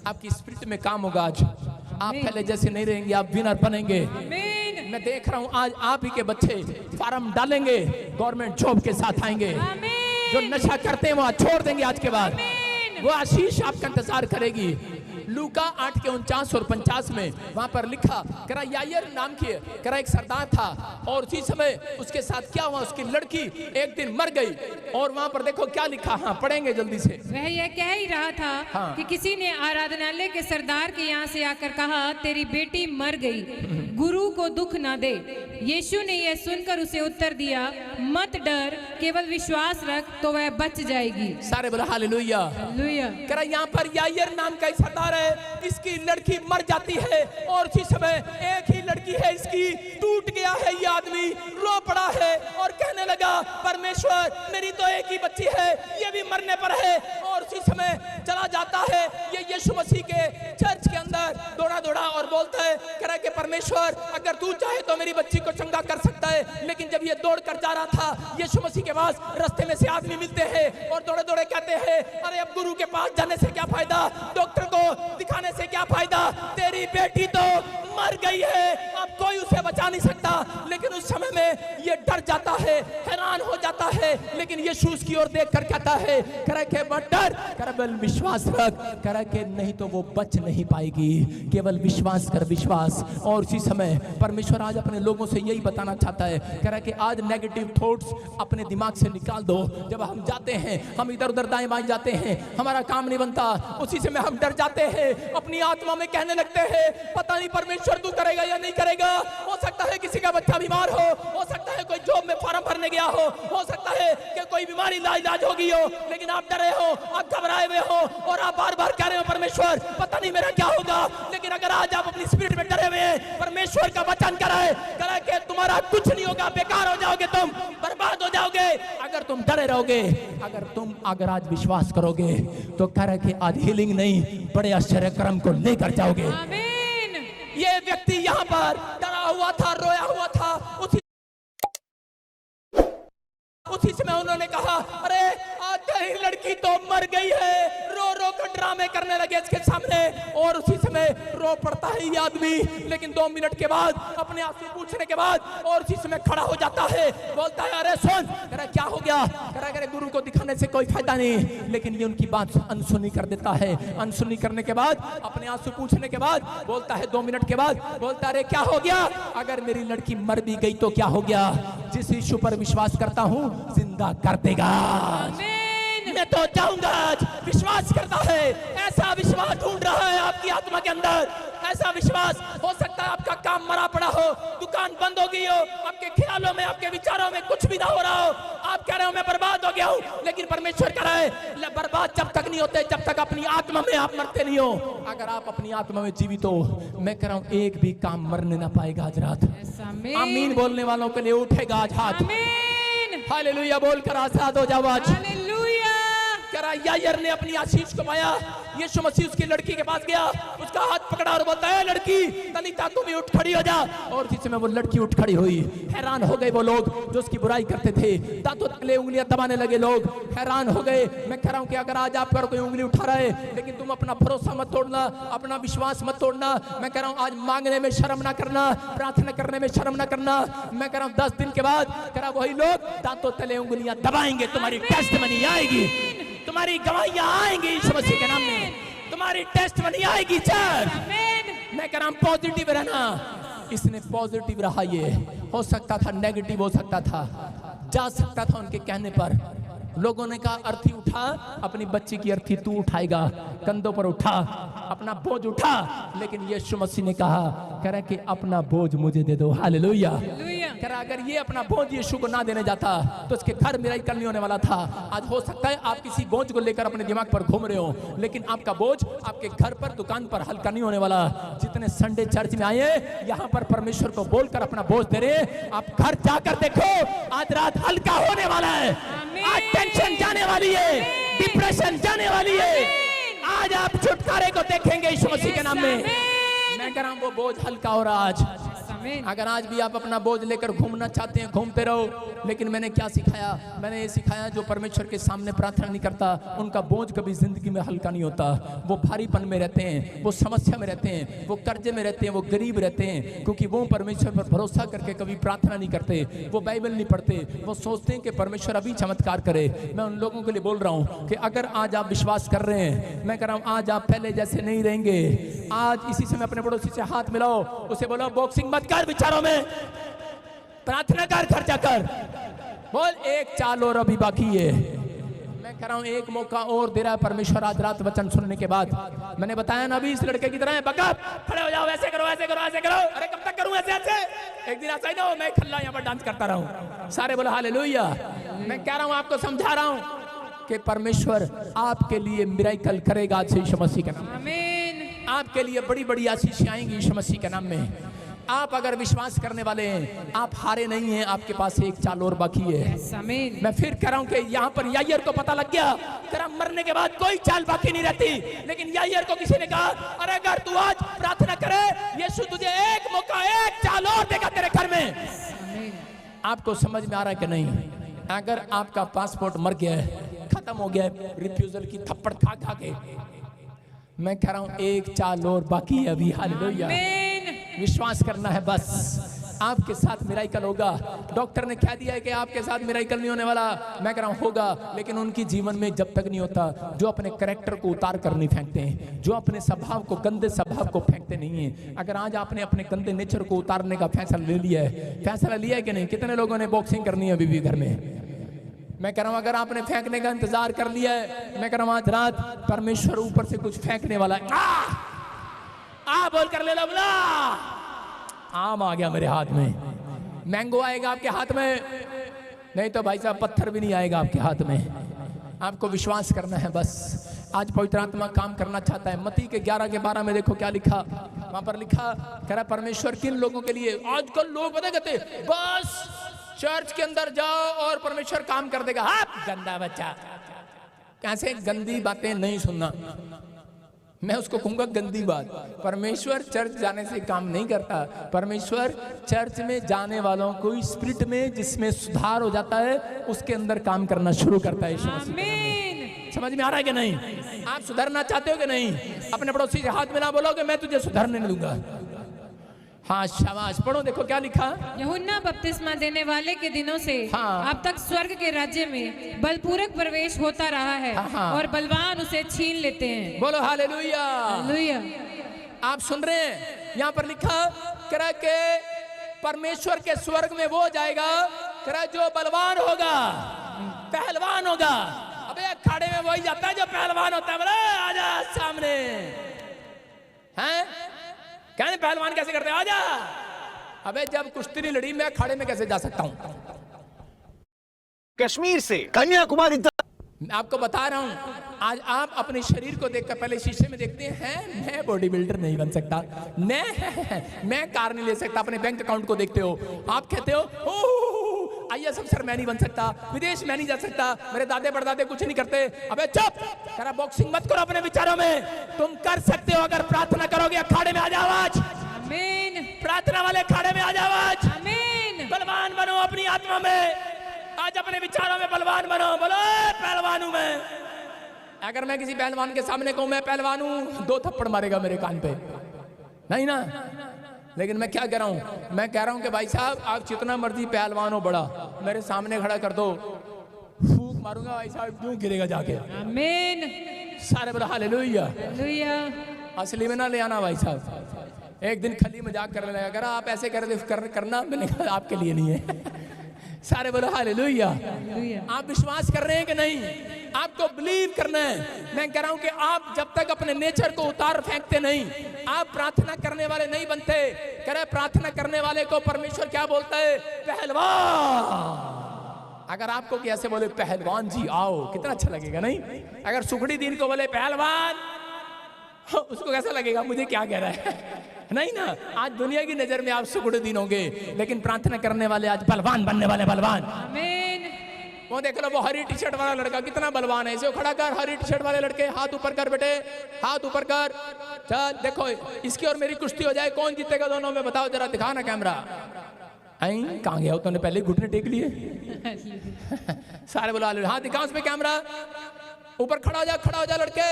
आपकी स्पिरिट में काम होगा। आज आप पहले जैसे नहीं रहेंगे, आप विनर बनेंगे। मैं देख रहा हूं आज आप ही के बच्चे फार्म डालेंगे, गवर्नमेंट जॉब के साथ आएंगे। जो नशा करते हैं वो छोड़ देंगे आज के बाद। वो आशीष आपका इंतजार करेगी। लूका 8:49 और 50 में वहां पर लिखा, करा यायर नाम की करा एक सरदार था और उसी समय उसके साथ क्या हुआ, उसकी लड़की एक दिन मर गई। और वहां पर देखो क्या लिखा, हाँ पढ़ेंगे जल्दी से। वह यह कह ही रहा था हाँ। कि किसी ने आराधनालय के सरदार के यहाँ से आकर कहा, तेरी बेटी मर गई, गुरु को दुख ना दे। यीशु ने यह सुनकर उसे उत्तर दिया, मत डर, केवल विश्वास रख तो वह बच जाएगी। सारे बोला हालेलुया। हालेलुया। करा यहाँ पर यायर नाम का एक सरदार है, इसकी लड़की मर जाती है और उसी समय एक ही लड़की है इसकी, टूट गया है ये आदमी, रो पड़ा है और कहने लगा, परमेश्वर मेरी तो एक ही बच्ची है, ये भी मरने पर है। और उसी समय चला जाता है ये यीशु मसीह के चर्च के अंदर दौड़ा दौड़ा और बोलता है, कह कि परमेश्वर अगर तू चाहे तो मेरी बच्ची को चंगा कर सकता है। लेकिन जब ये दौड़ कर जा रहा था यीशु मसीह के पास, रास्ते में से आदमी मिलते हैं और दौड़े दौड़े कहते हैं, अरे अब गुरु के पास जाने से क्या फायदा, डॉक्टर को दिखाने से क्या फायदा, तेरी बेटी तो मर गई है, अब कोई उसे बचा नहीं सकता। लेकिन उस समय में ये डर जाता है, हैरान हो जाता है, लेकिन यीशु उसकी ओर देखकर कहता है, करे के मत डर, केवल विश्वास रख, करे के नहीं तो वो बच नहीं पाएगी, केवल विश्वास कर, विश्वास। और उसी समय परमेश्वर आज अपने लोगों से यही बताना चाहता है, करे कि आज नेगेटिव थॉट्स अपने दिमाग से निकाल दो। जब हम जाते हैं, हम इधर उधर दाएं बाएं जाते हैं, हमारा काम नहीं बनता, उसी समय हम डर जाते हैं, अपनी आत्मा में कहने लगते हैं, पता नहीं परमेश्वर तू करेगा या नहीं करेगा। हो सकता है किसी का बच्चा बीमार हो सकता है कोई जॉब में फॉर्म भरने गया हो सकता है कि कोई बीमारी लाइलाज हो गई हो, लेकिन आप डरे हो, आप घबराए हुए हो और आप बार बार कह रहे हो, परमेश्वर पता नहीं मेरा क्या होगा। लेकिन अगर आज आप अपनी स्पिरिट में डरे हुए हैं, परमेश्वर का वचन कराए कि तुम्हारा कुछ नहीं होगा, बेकार हो जाओगे, तुम बर्बाद हो जाओगे अगर तुम डरे रहोगे। अगर आज विश्वास करोगे तो कह रहे कि आज हीलिंग नहीं, बड़े आश्चर्य कर्म को लेकर जाओगे। आमीन। ये व्यक्ति यहाँ पर डरा हुआ था, रोया हुआ था, उसी समय उन्होंने कहा, अरे आज तेरी लड़की तो मर गई है, रो रो कर ड्रामे करने लगे इसके सामने। और उसी समय रो पड़ता है ये आदमी, लेकिन 2 मिनट के बाद अपने आप से पूछने के बाद और उसी समय खड़ा हो जाता है, बोलता है, अरे सुन, अरे क्या हो गया, अरे गुरु को दिखाने से कोई फायदा नहीं। लेकिन ये उनकी बात अनसुनी कर देता है। अनसुनी करने के बाद अपने आप से पूछने के बाद बोलता है, 2 मिनट के बाद बोलता है, अरे क्या हो गया, अगर मेरी लड़की मर भी गई तो क्या हो गया, जिस यीशु पर विश्वास करता हूँ जिंदा कर देगा। मैं तो जाऊंगा, विश्वास करता है, ऐसा विश्वास ढूंढ रहा है आपकी आत्मा के अंदर, ऐसा विश्वास। हो सकता है आपका काम मरा पड़ा हो, दुकान बंद हो गई हो, आपके ख्यालों में, आपके विचारों में कुछ भी ना हो रहा हो, आप कह रहे हो मैं बर्बाद हो गया हूं, लेकिन परमेश्वर कह रहा है बर्बाद जब तक नहीं होते जब तक अपनी आत्मा में आप मरते नहीं हो। अगर आप अपनी आत्मा में जीवित हो, मैं कह रहा हूं एक भी काम मरने ना पाएगा आज रात। आमीन बोलने वालों के लिए उठेगा आज हाथ। हालेलुया बोलकर आजाद हो जाओ आज। यायर ने अपनी आशीष को पाया। यीशु मसीह उसकी लड़की के पास गया, उसका हाथ पकड़ा और बोलता है, लड़की तलीता तू भी उठ खड़ी हो जा। और जिस समय वो लड़की उठ खड़ी हुई, हैरान हो गए वो लोग जो उसकी बुराई करते थे, दांतों तले उंगलियां दबाने लगे, लोग हैरान हो गए। मैं कह रहा हूं कि अगर आज आप पर कोई उंगली उठा रहा है, लेकिन तुम अपना भरोसा मत तोड़ना, अपना विश्वास मत तोड़ना। मैं कह रहा हूं आज मांगने में शर्म ना करना, प्रार्थना करने में शर्म ना करना। मैं कह रहा हूं 10 दिन के बाद कह रहा वही लोग दांतों तले उंगलियां दबाएंगे, तुम्हारी टेस्टमनी आएगी, तुम्हारी गवाहियां आएंगी यीशु मसीह के नाम में, तुम्हारी टेस्टमनी आएगी चर्च। मैं कह रहा हूं पॉजिटिव रहना। इसने पॉजिटिव रहा, ये हो सकता था नेगेटिव हो सकता था, जा सकता था उनके कहने पर। लोगों ने कहा अर्थी उठा, अपनी बच्ची की अर्थी तू उठाएगा, कंधों पर उठा, अपना बोझ उठा। लेकिन यीशु मसीह ने कहा, कह रहा कि अपना बोझ मुझे दे दो। हालेलुया। कह रहा अगर ये अपना बोझ यीशु को ना देने जाता तो उसके घर मिराकल नहीं होने वाला था। आज हो सकता है आप किसी बोझ को लेकर अपने दिमाग पर घूम रहे हो, लेकिन आपका बोझ आपके घर पर, दुकान पर हल्का नहीं होने वाला। जितने संडे चर्च में आए, यहाँ पर परमेश्वर को बोलकर अपना बोझ दे रहे, आप घर जाकर देखो आज रात हल्का होने वाला है। आज टेंशन जाने वाली है, डिप्रेशन जाने वाली है। आज आप छुटकारे को देखेंगे यीशु मसीह के नाम में। मैं कह रहा हूं वो बोझ हल्का हो रहा आज। आमीन। अगर आज भी आप अपना बोझ लेकर घूमना चाहते हैं, घूमते रहो, लेकिन मैंने क्या सिखाया? मैंने ये सिखाया जो परमेश्वर के सामने प्रार्थना नहीं करता उनका बोझ कभी जिंदगी में हल्का नहीं होता। वो भारीपन में रहते हैं, वो समस्या में रहते हैं, वो कर्जे में रहते हैं, वो गरीब रहते हैं, क्योंकि वो परमेश्वर पर भरोसा करके कभी प्रार्थना नहीं करते, वो बाइबल नहीं पढ़ते, वो सोचते हैं कि परमेश्वर अभी चमत्कार करे। मैं उन लोगों के लिए बोल रहा हूँ कि अगर आज आप विश्वास कर रहे हैं, मैं कह रहा हूँ आज आप पहले जैसे नहीं रहेंगे। आज इसी समय अपने पड़ोसी से हाथ मिलाओ, उसे बोलो बॉक्सिंग मत कर, विचारों में प्रार्थना कर, खर्चा कर, बोल एक चाल और अभी बाकी है। मैं कह रहा हूँ एक मौका और दे रहा है परमेश्वर आज रात वचन सुनने के बाद। मैंने बताया ना अभी इस लड़के की तरह है, बकअप खड़े हो जाओ, ऐसे करो ऐसे करो ऐसे करो। अरे कब तक करूँ ऐसे ऐसे? एक दिन ऐसा ही ना हो मैं खल्ला यहाँ पर डांस करता रहूं, सारे बोलो हालेलुया। मैं कह रहा हूँ आपको समझा रहा हूँ कि परमेश्वर आपके लिए मिरेकल करेगा आज यीशु मसीह के नाम में। आमीन। आपके लिए बड़ी बड़ी आशीष आएंगी यीशु मसीह के नाम में। आप अगर विश्वास करने वाले हैं, आप हारे नहीं हैं, आपके पास एक चाल और बाकी है। आमीन। मैं फिर कह रहा हूं कि यहाँ पर यायर को पता लग गया तेरा मरने के बाद कोई चाल बाकी नहीं रहती, लेकिन यायर को किसी ने कहा अरे अगर तू आज प्रार्थना करे यीशु तुझे एक मौका, एक चाल और देगा तेरे घर में। आपको समझ में आ रहा है कि नहीं? अगर आपका पासपोर्ट मर गया है, खत्म हो गया है, रिफ्यूजल की थप्पड़ खा खा के, मैं कह रहा हूं एक चाल और बाकी है अभी। हालेलुया। विश्वास करना है बस, आपके साथ मिरेकल होगा। डॉक्टर ने कह दिया है कि आपके साथ मिरेकल नहीं होने वाला, मैं कह रहा हूं होगा, लेकिन उनकी जीवन में जब तक नहीं होता जो अपने कैरेक्टर को उतार कर नहीं फेंकते हैं, जो अपने स्वभाव को, गंदे स्वभाव को फेंकते नहीं है। अगर आज आपने अपने गंदे नेचर को उतारने का फैसला ले लिया है, फैसला लिया है कि नहीं? कितने लोगों ने बॉक्सिंग करनी है अभी भी घर में? मैं कह रहा हूं अगर आपने फेंकने का इंतजार कर लिया है, मैं कह रहा हूं आज रात परमेश्वर ऊपर से कुछ फेंकने वाला है। आ बोल कर ले लो, बोला आम आ गया मेरे हाथ में, मैंगो आएगा आपके हाथ में, नहीं तो भाई साहब पत्थर भी नहीं आएगा आपके हाथ में। आपको विश्वास करना है बस। आज पवित्र आत्मा काम करना चाहता है। मत्ती के 11 के 12 में देखो क्या लिखा, वहां पर लिखा कह रहा परमेश्वर किन लोगों के लिए। आजकल लोग पता कहते बस चर्च के अंदर जाओ और परमेश्वर काम कर देगा। हाँ गंदा बच्चा, कैसे गंदी बातें नहीं सुनना, मैं उसको कहूंगा गंदी बात। परमेश्वर चर्च जाने से काम नहीं करता, परमेश्वर चर्च में जाने वालों को स्पिरिट में जिसमें सुधार हो जाता है उसके अंदर काम करना शुरू करता है। आमीन। समझ में आ रहा है कि नहीं? आप सुधरना चाहते हो कि नहीं? अपने पड़ोसी से हाथ मिला, बोलो कि मैं तुझे सुधरने नहीं दूंगा। हाँ शाबाश, पढ़ो देखो क्या लिखा। यूहन्ना बपतिस्मा देने वाले के दिनों से हाँ। अब तक स्वर्ग के राज्य में बलपूर्वक प्रवेश होता रहा है, हाँ। और बलवान उसे छीन लेते हैं। बोलो हालेलुया। हालेलुया। आप सुन रहे हैं? यहाँ पर लिखा करा के परमेश्वर के स्वर्ग में वो जाएगा करा जो बलवान होगा, पहलवान होगा। अबे अखाड़े में वही जाता है जो पहलवान होता है। बोला आजा सामने, हैं? कहने पहलवान कैसे करते हैं? आजा। अबे जब कुश्ती नहीं लड़ी मैं अखाड़े में कैसे जा सकता हूं? कश्मीर से कन्याकुमारी तक। मैं आपको बता रहा हूं, आज आप अपने शरीर को देखकर पहले शीशे में देखते हैं, मैं बॉडी बिल्डर नहीं बन सकता, मैं कार नहीं ले सकता। अपने बैंक अकाउंट को देखते हो, आप कहते हो IAS अफसर मैं नहीं बन सकता, विदेश मैं नहीं जा सकता, मेरे दादे परदादे कुछ नहीं करते। अबे चुप, तेरा बॉक्सिंग मत करो अपने विचारों में। तुम कर सकते हो अगर प्रार्थना करोगे। अखाड़े में आ जाओ आज। आमीन। प्रार्थना वाले अखाड़े में आ जाओ आज। आमीन। बलवान बनो अपनी आत्मा में, आज अपने विचारों में बलवान बनो। बोलो पहलवान हूं मैं। अगर मैं किसी पहलवान के सामने कहूं मैं पहलवान हूं, 2 थप्पड़ मारेगा मेरे कान पे, नहीं ना? लेकिन मैं क्या कह रहा हूं? मैं कह रहा हूं कि भाई साहब आप जितना मर्जी पहलवान हो बड़ा, मेरे सामने खड़ा कर दो, फूंक मारूंगा भाई साहब, क्यों गिरेगा जाके। आमीन। सारे बोलो हालेलुया। हालेलुया। असली में ना ले आना भाई साहब। एक दिन खली मजाक करने लगा, करा आप ऐसे करना, मैंने कहा आपके लिए नहीं है। सारे बोलो हालेलुया। आप विश्वास कर रहे हैं कि नहीं? आपको बिलीव करना है। मैं कह रहा हूं कि आप जब तक अपने नेचर को उतार फेंकते नहीं, आप प्रार्थना करने वाले नहीं बनते। कह रहे प्रार्थना करने वाले को परमेश्वर क्या बोलता है? पहलवान। अगर आपको कैसे बोले पहलवान जी आओ, कितना अच्छा लगेगा नहीं? अगर सुखड़ी दीन को बोले पहलवान, उसको कैसा लगेगा? मुझे क्या कह रहा है? नहीं ना? आज दुनिया की नजर में आप सुखड़ी दीन होंगे, लेकिन प्रार्थना करने वाले आज बलवान बनने वाले बलवान। आमीन। वो देख लो वो हरी टी शर्ट वाला लड़का कितना बलवान है, इसे खड़ा कर। हरी टी शर्ट वाले लड़के हाथ ऊपर कर बेटे, हाथ ऊपर कर। चल देखो इसकी और मेरी कुश्ती हो जाए, कौन जीतेगा दोनों में बताओ जरा, दिखा ना कैमरा। आई कहाँ गया हो तूने, पहले घुटने टेक लिए। सारे बुला लो, हाँ दिखा उस पे कैमरा। ऊपर खड़ा हो जा, खड़ा हो जा लड़के,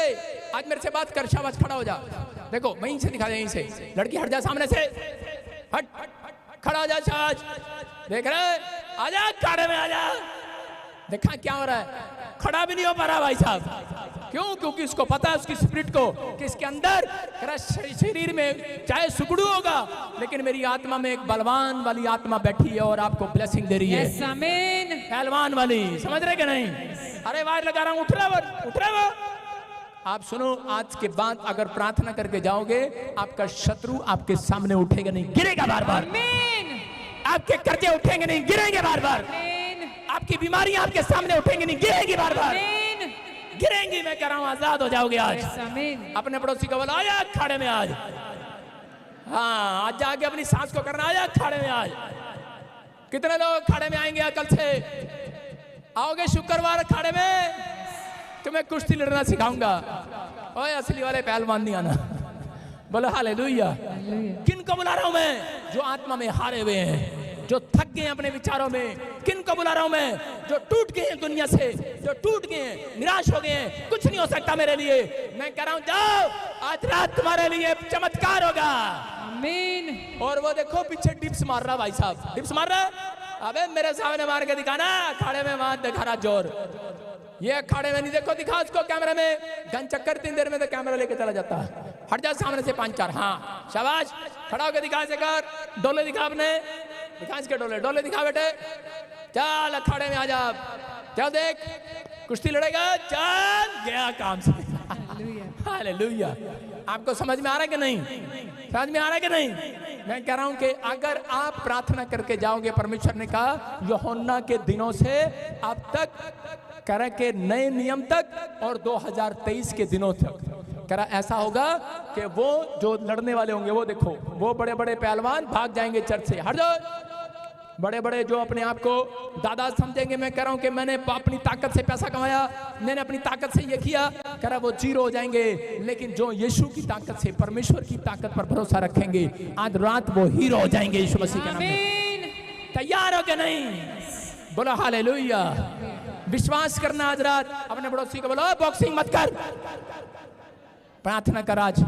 आज मेरे से बात कर, शाबाश खड़ा हो जा। देखो वहीं से दिखा दे, यहीं से। लड़की हट जा सामने से, हट खड़ा हो जा। शाबाश, देख रहे, आजा अखाड़े में आजा। देखा क्या हो रहा है, खड़ा भी नहीं हो पा रहा भाई साहब। क्यों? क्योंकि उसको पता है उसकी स्पिरिट को कि इसके अंदर शरीर में चाहे सुगड़ू होगा लेकिन मेरी आत्मा में एक बलवान वाली आत्मा बैठी है और आपको ब्लेसिंग दे रही है। यस आमीन। पहलवान वाली, समझ रहे कि नहीं? अरे वायर लगा रहा हूं, उठ रहे वो। आप सुनो, आज के बाद अगर प्रार्थना करके जाओगे आपका शत्रु आपके सामने उठेगा नहीं, गिरेगा बार बार। आपके कर्जे उठेंगे नहीं, गिरेंगे बार बार। आपकी बीमारियां आपके सामने उठेंगी नहीं, गिरेंगी बार बार, गिरेंगी। मैं कह रहा हूं आजाद हो जाओगे आज। अपने पड़ोसी को बोला आया अखाड़े में आज। हाँ आज जाके अपनी सांस को करना, आया अखाड़े में आज। कितने लोग अखाड़े में आएंगे कल से? आओगे शुक्रवार अखाड़े में, तुम्हें कुश्ती लड़ना सिखाऊंगा। ओए असली वाले पहलवान नहीं आना। बोलो हालेलुया। किन को बुला रहा हूं मैं? जो आत्मा में हारे हुए हैं, जो थक गए हैं अपने विचारों में। किन को बुला रहा हूं मैं? जो टूट गए हैं दुनिया से, जो टूट गए हैं, निराश हो गए हैं, कुछ नहीं हो सकता मेरे लिए। मैं कह रहा हूं जाओ, आज रात तुम्हारे लिए चमत्कार होगा। आमीन। और वो देखो पीछे डिप्स मार रहा भाई साहब, डिप्स मार रहा। अबे मेरे सामने मार के दिखाना, अखाड़े में मार दिखा रहा जोर। ये अखाड़े में नहीं, देखो दिखा उसको कैमरे में। गन चक्कर 3 देर में तो कैमरा लेके चला जाता। हट जा सामने से 5-4। हाँ शाबाश, खड़ा होकर दिखा से कर, डोले दिखा अपने, दिखा इसके डोले, डोले दिखा बेटे। चल अखाड़े में आ जा, चल देख कुश्ती लड़ेगा, चल गया काम से। हालेलुया। आपको समझ में आ रहा है कि नहीं? समझ में आ रहा है कि नहीं? मैं कह रहा हूं कि अगर आप प्रार्थना करके जाओगे, परमेश्वर ने कहा यूहन्ना के दिनों से अब तक कह के नए नियम तक और 2023 के दिनों तक कह रहा ऐसा होगा कि वो जो लड़ने वाले होंगे वो देखो, वो बड़े बड़े पहलवान भाग जाएंगे चर्च से। हट जाओ, बड़े बड़े जो अपने आप को दादा समझेंगे। मैं कह रहा हूं कि मैंने अपनी ताकत से पैसा कमाया, मैंने अपनी ताकत से ये किया, कह रहा वो जीरो हो जाएंगे। लेकिन जो यीशु की ताकत से, परमेश्वर की ताकत पर भरोसा रखेंगे, आज रात वो हीरो हो जाएंगे यीशु मसीह के नाम में। तैयार हो क्या? नहीं? बोलो हालेलुया। विश्वास करना आज रात। अपने पड़ोसी को बोलो बॉक्सिंग मत कर, प्रार्थना कर आज।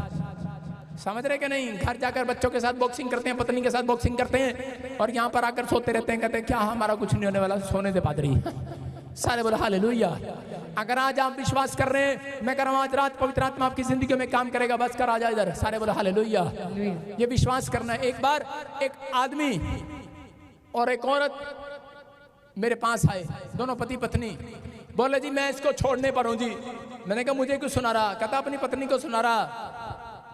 समझ रहे कि नहीं? घर जाकर बच्चों के साथ बॉक्सिंग करते हैं, पत्नी के साथ बॉक्सिंग करते हैं और यहाँ पर आकर सोते रहते हैं, कहते हैं क्या हमारा कुछ नहीं होने वाला, सोने दे पादरी। सारे बोलो हालेलुया। अगर आज आप विश्वास कर रहे हैं, मैं कह रहा हूँ आज रात पवित्र आत्मा आपकी जिंदगी में काम करेगा। बस कर आ जाए इधर। सारे बोलो हालेलुया। ये विश्वास करना है। एक बार एक आदमी और एक औरत मेरे पास आए, दोनों पति पत्नी। बोले जी मैं इसको छोड़ने पर हूं जी। मैंने कहा मुझे क्यों सुना रहा? कहता अपनी पत्नी को सुना रहा।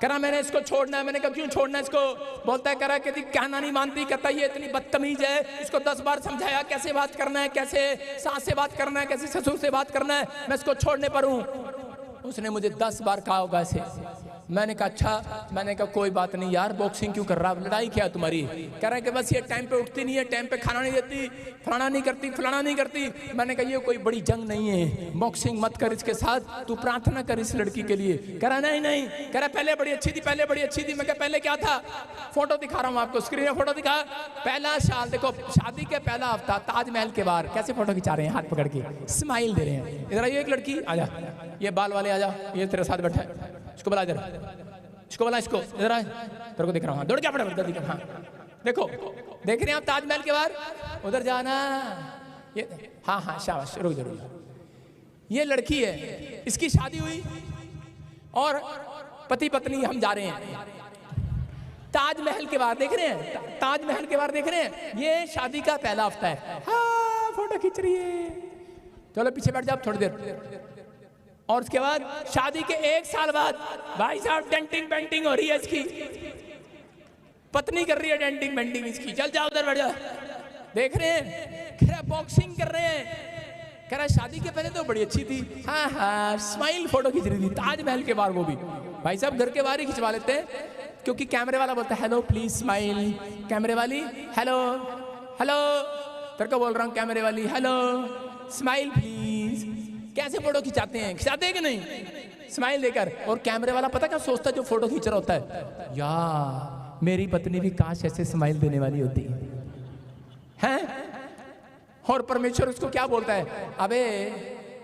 कह रहा मैंने इसको छोड़ना है। मैंने कहा क्यों छोड़ना है इसको? बोलता है कह रहा कहती कहना नहीं मानती, कहता ये इतनी बदतमीज है, इसको 10 बार समझाया कैसे बात करना है, कैसे सास से बात करना है, कैसे ससुर से बात करना है, मैं इसको छोड़ने पर हूं। उसने मुझे 10 बार कहा होगा ऐसे। मैंने कहा अच्छा। मैंने कहा कोई बात नहीं यार, बॉक्सिंग क्यों कर रहा, लड़ाई क्या तुम्हारी? कह रहा है कि बस ये टाइम पे उठती नहीं है, टाइम पे खाना नहीं देती, फलाना नहीं करती, फलाना नहीं करती। मैंने कहा ये कोई बड़ी जंग नहीं है, बॉक्सिंग मत कर इसके साथ, तू प्रार्थना कर इस लड़की के लिए। कह रहा नहीं नहीं, कह रहा पहले बड़ी अच्छी थी, पहले बड़ी अच्छी थी। मैं कहा पहले क्या था? फोटो दिखा रहा हूँ आपको, स्क्रीन में फोटो दिखा। पहला साल देखो, शादी के पहला हफ्ता ताजमहल के बाहर कैसे फोटो खिंचा रहे हैं, हाथ पकड़ के स्माइल दे रहे हैं। इधर आइए एक लड़की, आजा, ये बाल वाले आजा, ये तेरे साथ बैठा है, इसको बुला इधर, इसको बोला, इसको इधर आ, तेरे को दिख रहा हूँ, दौड़ क्या पड़ा? हाँ देखो, देख रहे हैं आप ताजमहल के बाहर, उधर जाना। ये हाँ हाँ शाबाश, रुक जरूर। ये लड़की है, इसकी शादी हुई और पति पत्नी हम जा रहे हैं ताजमहल के बाहर, देख रहे हैं ताजमहल के बाहर, देख रहे हैं। ये शादी का पहला हफ्ता है। हाँ फोटो खींच रही है, चलो पीछे बैठ जाओ थोड़ी देर। और उसके बाद शादी के 1 साल बाद भाई साहब डेंटिंग पेंटिंग हो रही है इसकी, पत्नी कर रही है डेंटिंग पेंटिंग इसकी। चल जाओ उधर बैठ जाओ, देख रहे हैं। कह रहा बॉक्सिंग कर रहे हैं, कह रहा शादी के पहले तो बड़ी अच्छी थी। हाँ हाँ स्माइल फोटो खींच रही थी ताजमहल के बाहर, वो भी भाई साहब घर के बाहर ही खिंचवा लेते हैं, क्योंकि कैमरे वाला बोलता है हेलो प्लीज स्माइल, कैमरे वाली हेलो हेलो, तेरे को बोल रहा हूँ कैमरे वाली हेलो स्माइल प्लीज। कैसे फोटो खिंचाते हैं कि नहीं? स्माइल देकर। और कैमरे वाला पता क्या सोचता है जो फोटो खींच रहा होता है, यार मेरी पत्नी भी काश ऐसे स्माइल देने वाली होती है। और परमेश्वर उसको क्या बोलता है, अबे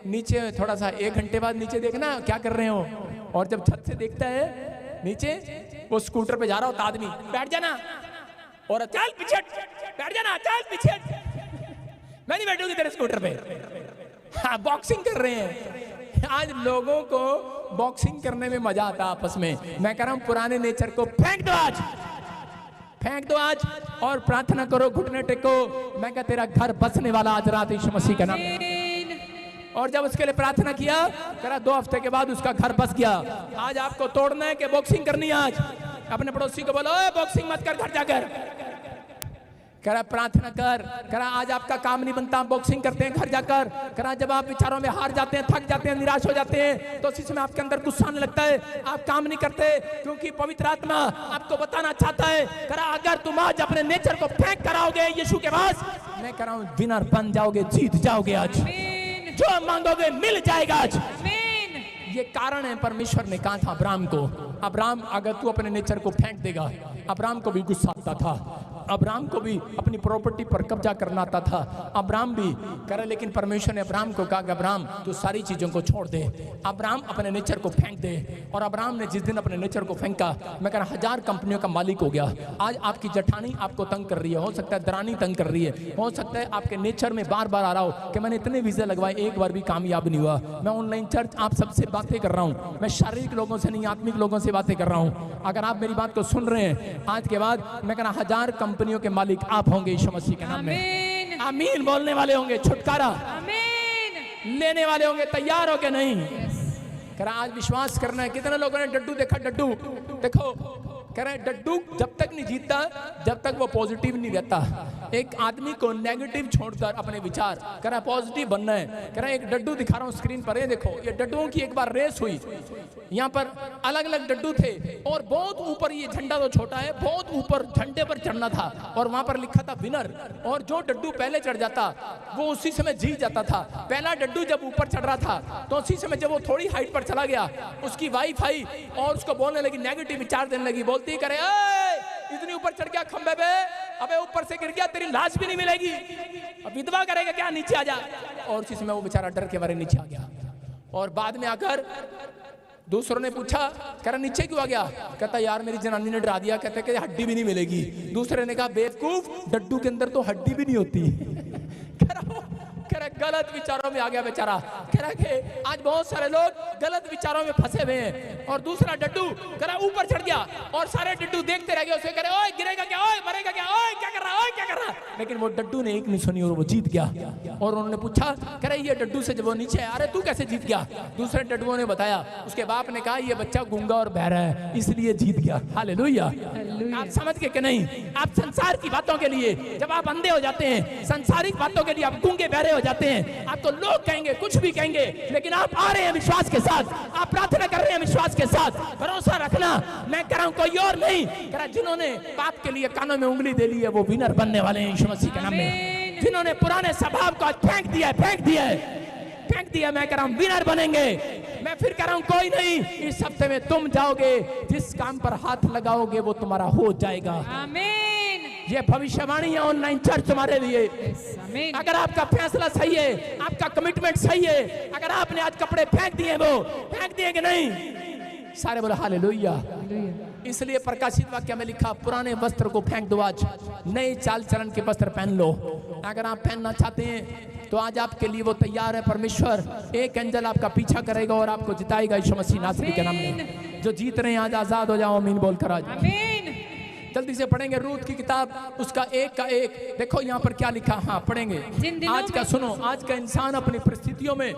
नीचे थोड़ा सा 1 घंटे बाद नीचे देखना क्या कर रहे हो। और जब छत से देखता है नीचे, वो स्कूटर पे जा रहा होता आदमी, बैठ जाना, और चल पीछे बैठ जाना, चल पीछे, मैं नहीं बैठूंगी तेरे स्कूटर पे। हाँ, बॉक्सिंग कर रहे हैं। आज लोगों को बॉक्सिंग करने में मजा आता आपस में। मैं कह रहा हूं पुराने नेचर को फेंक दो आज, फेंक दो आज, और प्रार्थना करो, घुटने टेको। मैं कह तेरा घर बसने वाला आज रात यीशु मसीह का नाम में। और जब उसके लिए प्रार्थना किया, करा 2 हफ्ते के बाद उसका घर बस गया। आज आपको तोड़ना है कि बॉक्सिंग करनी है? आज अपने पड़ोसी को बोलो, बॉक्सिंग मत कर, घर जाकर करा प्रार्थना कर। करा आज आपका काम नहीं बनता, बॉक्सिंग करते हैं घर जाकर। करा जब आप विचारों में हार जाते हैं, थक जाते हैं, निराश हो जाते हैं, तो इसी समय आपके अंदर गुस्सा आने लगता है, आप काम नहीं करते, क्योंकि पवित्र आत्मा आपको बताना चाहता है। करा अगर तुम आज अपने नेचर को फेंक कराओगे यीशु के पास, मैं कह रहा हूं विनर बन जाओगे, जीत जाओगे। आज जो मांगोगे मिल जाएगा। आज ये कारण है, परमेश्वर ने कहा था अब्राहम को, अब्राहम अगर तू अपने नेचर को फेंक देगा। अब्राहम को भी गुस्सा आता था, अब्राहम को भी अपनी प्रॉपर्टी पर कब्जा करना आता था, अब्राहम भी करे, लेकिन परमेश्वर ने अब्राहम को कहा कि अब्राहम तू सारी चीजों को छोड़ दे, अब्राहम अपने नेचर को फेंक दे। और अब्राहम ने जिस दिन अपने नेचर को फेंका, मैं कह रहा 1000 कंपनियों का मालिक हो गया। आज आपकी जेठानी आपको तंग कर रही है, हो सकता है दरानी तंग कर रही है, हो सकता है आपके नेचर में बार बार आ रहा हो कि मैंने इतने वीजे लगवाए, एक बार भी कामयाब नहीं हुआ। मैं ऑनलाइन चर्च आप सबसे बातें कर रहा हूँ, मैं शारीरिक लोगों से नहीं, आत्मिक लोगों से बातें कर रहा हूँ। अगर आप मेरी बात को सुन रहे हैं, आज के बाद मैं कह रहा 1000 कंपनियों के मालिक आप होंगे यीशु मसीह के नाम में। आमीन बोलने वाले होंगे, छुटकारा लेने वाले होंगे। तैयार हो के नहीं? कह रहा आज विश्वास करना है। कितने लोगों ने डड्डू देखा? डड्डू देखो, कह रहे डड्डू जब तक नहीं जीतता, जब तक वो पॉजिटिव नहीं रहता। एक आदमी को नेगेटिव छोड़कर अपने विचार, कह रहा पॉजिटिव बनना है। कह रहा एक डड्डू दिखा रहा हूँ स्क्रीन पर, ये देखो, ये डड्डुओं की एक बार रेस हुई। यहाँ पर अलग अलग डड्डू थे, और बहुत ऊपर, ये झंडा तो छोटा है, बहुत ऊपर झंडे पर चढ़ना था, और वहां पर लिखा था विनर। और जो डड्डू पहले चढ़ जाता वो उसी समय जीत जाता था। पहला डड्डू जब ऊपर चढ़ रहा था, तो उसी समय जब वो थोड़ी हाइट पर चला गया, उसकी वाइफ आई और उसको बोलने लगी, नेगेटिव विचार देने लगी, बोलती करे इतनी ऊपर चढ़ गया खंबे पे, अबे ऊपर से गिर गया, तेरी लाश भी नहीं मिलेगी, अब विधवा करेगा क्या, नीचे आ जा। और उसी समय वो बेचारा डर के मारे नीचे आ गया। और बाद में आकर दूसरों ने पूछा, कह रहा नीचे क्यों आ गया? कहता यार मेरी जनानी ने डरा दिया, कहते कि हड्डी भी नहीं मिलेगी। दूसरे ने कहा बेवकूफ, डड्डू के अंदर तो हड्डी भी नहीं होती। कह रहा गलत विचारों में आ गया बेचारा। कह रहा कि आज बहुत सारे लोग गलत विचारों में फंसे हुए हैं। और दूसरा डड्डू कह रहा ऊपर चढ़ गया, और सारे डड्डू देखते रह गए उसे, कह रहे ओए गिरेगा क्या, ओए मरेगा क्या, ओए क्या कर रहा, ओए क्या कर रहा। लेकिन वो डड्डू ने एक नहीं सुनी और वो जीत गया। और उन्होंने पूछा, कह रहे ये डड्डू से जब वो नीचे, अरे तू कैसे जीत गया? दूसरे डड्डुओं ने बताया, उसके बाप ने कहा ये बच्चा गूंगा और बहरा है इसलिए जीत गया। हालेलुया। आप समझ के कि नहीं? आप संसार की बातों के लिए जब आप अंधे हो जाते हैं, संसारिक बातों के लिए आप गूंगे बहरे हो जाते हैं, आपको लोग कहेंगे कुछ भी कहेंगे, लेकिन आप आ रहे हैं विश्वास के साथ, आप प्रार्थना कर रहे हैं विश्वास के साथ, भरोसा रखना। मैं कह रहा हूं कोई और नहीं, कह रहा जिन्होंने पाप के लिए कानों में उंगली दे ली है वो विनर बनने वाले हैं यीशु मसीह के नाम में। जिन्होंने पुराने स्वभाव को फेंक दिया है, फेंक दिया है, फेंक दिया, मैं कह रहा हूं विनर बनेंगे। मैं फिर कह रहा हूं कोई नहीं, इस हफ्ते में तुम जाओगे, जिस काम पर हाथ लगाओगे वो तुम्हारा हो जाएगा। आमीन। ये भविष्यवाणी है ऑनलाइन चर्च तुम्हारे लिए। अगर आपका फैसला सही है, आपका कमिटमेंट सही है, अगर आपने आज कपड़े फेंक दिए, वो फेंक दिए कि नहीं? सारे बोलो हालेलुया। इसलिए प्रकाशित वाक्य में लिखा, पुराने वस्त्र को फेंक दो, आज नए चाल चलन के वस्त्र पहन लो। अगर आप पहनना चाहते हैं तो आज आपके लिए वो तैयार है। परमेश्वर एक एंजल आपका पीछा करेगा और आपको जिताएगा यीशु मसीह नासरी के नाम में। जो जीत रहे हैं आज आजाद हो जाओ, आमीन बोलकर आज। जल्दी से पढ़ेंगे रूत की किताब, उसका 1 का 1। देखो यहाँ पर क्या लिखा, हाँ पढ़ेंगे। आज का सुनो, आज का इंसान अपनी परिस्थितियों में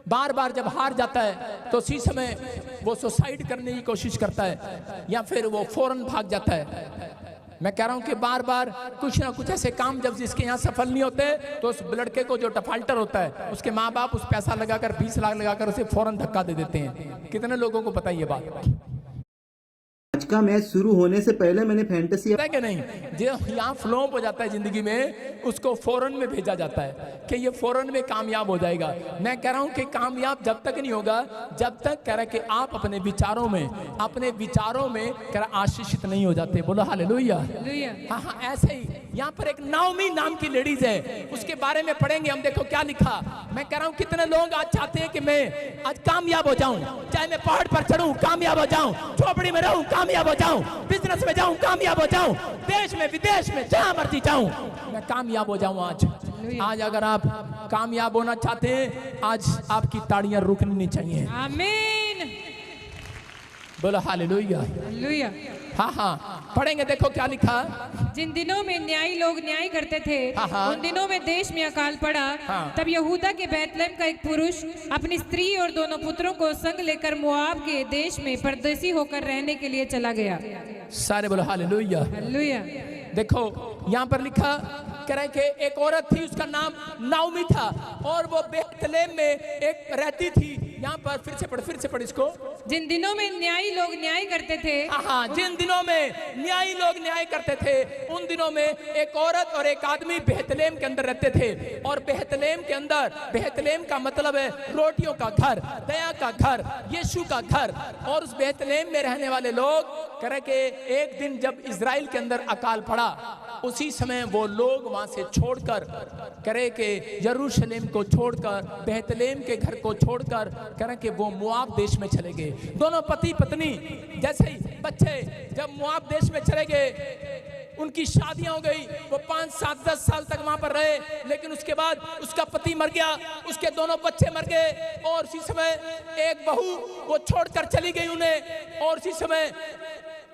बार बार जब हार जाता है तो उसी समय वो सुसाइड करने की कोशिश करता है, या फिर वो फौरन भाग जाता है। मैं कह रहा हूं कि बार बार कुछ ना कुछ ऐसे काम जब जिसके यहाँ सफल नहीं होते, तो उस लड़के को जो डिफाल्टर होता है, उसके माँ बाप उस पैसा लगाकर 20 लाख लगाकर उसे फौरन धक्का दे देते हैं। कितने लोगों को पता है ये बात? आज का मैच शुरू होने से पहले मैंने फैंटेसी है कि नहीं, जो यहाँ फ्लॉप हो जाता है जिंदगी में, उसको फौरन में भेजा जाता है कि ये फौरन में कामयाब हो जाएगा। मैं कह रहा हूँ कि कामयाब जब तक नहीं होगा जब तक कह रहा कि आप अपने विचारों में कह रहा आशीषित नहीं हो जाते। बोलो हालेलुया। हाँ हाँ, ऐसे ही यहाँ पर एक नाओमी नाम की लेडीज है, उसके बारे में पढ़ेंगे हम। देखो क्या लिखा। मैं कह रहा हूँ कितने लोग आज चाहते हैं कि मैं आज कामयाब हो जाऊं, चाहे मैं पहाड़ पर चढ़ूं कामयाब हो जाऊं, झोपड़ी में रहूं कामयाब हो जाऊं, बिजनेस में जाऊं कामयाब हो जाऊं, देश में विदेश में जहां मर्जी जाऊं मैं कामयाब हो जाऊं। आज अगर आप कामयाब होना चाहते हैं, आज आपकी ताड़ियां रुकनी नहीं चाहिए। आमीन। बोलो हालेलुया। हालेलुया। हाँ हाँ, पढ़ेंगे। देखो क्या लिखा। जिन दिनों में न्यायी लोग न्याय करते थे, हाँ। उन दिनों में देश में अकाल पड़ा। हाँ। तब यहूदा के बैतलहम का एक पुरुष अपनी स्त्री और दोनों पुत्रों को संग लेकर मोआब के देश में परदेसी होकर रहने के लिए चला गया। सारे बोलो हालेलुया। हालेलुया। देखो यहाँ पर लिखा कह रहे कि एक औरत थी, उसका नाम नाओमी था, और वो बैतलहम में एक रहती थी। यहाँ पर फिर से पढ़ इसको। जिन दिनों में न्यायी लोग न्याय करते थे, हाँ, जिन दिनों में न्यायी लोग न्याय करते थे, उन दिनों में एक औरत और एक आदमी बैतलहम के अंदर रहते थे। और बैतलहम के अंदर, बैतलहम का मतलब है रोटियों का घर, दया का घर, यीशु का घर। और उस बैतलहम में रहने वाले लोग कह रहे कि एक दिन जब इजराइल के अंदर अकाल पड़ा, उसी समय वो लोग वहां से छोड़कर करे कि यरूशलेम को छोड़कर, बैतलहम के घर को छोड़कर करे कि वो मोआब देश में चले गए। दोनों पति पत्नी, जैसे ही बच्चे जब मोआब देश में चले गए, उनकी शादियां हो गई, वो 5, 7, 10 साल तक वहां पर रहे। लेकिन उसके बाद उसका पति मर गया, उसके दोनों बच्चे मर गए, और उसी समय एक बहू वो छोड़कर चली गई उन्हें। और उसी समय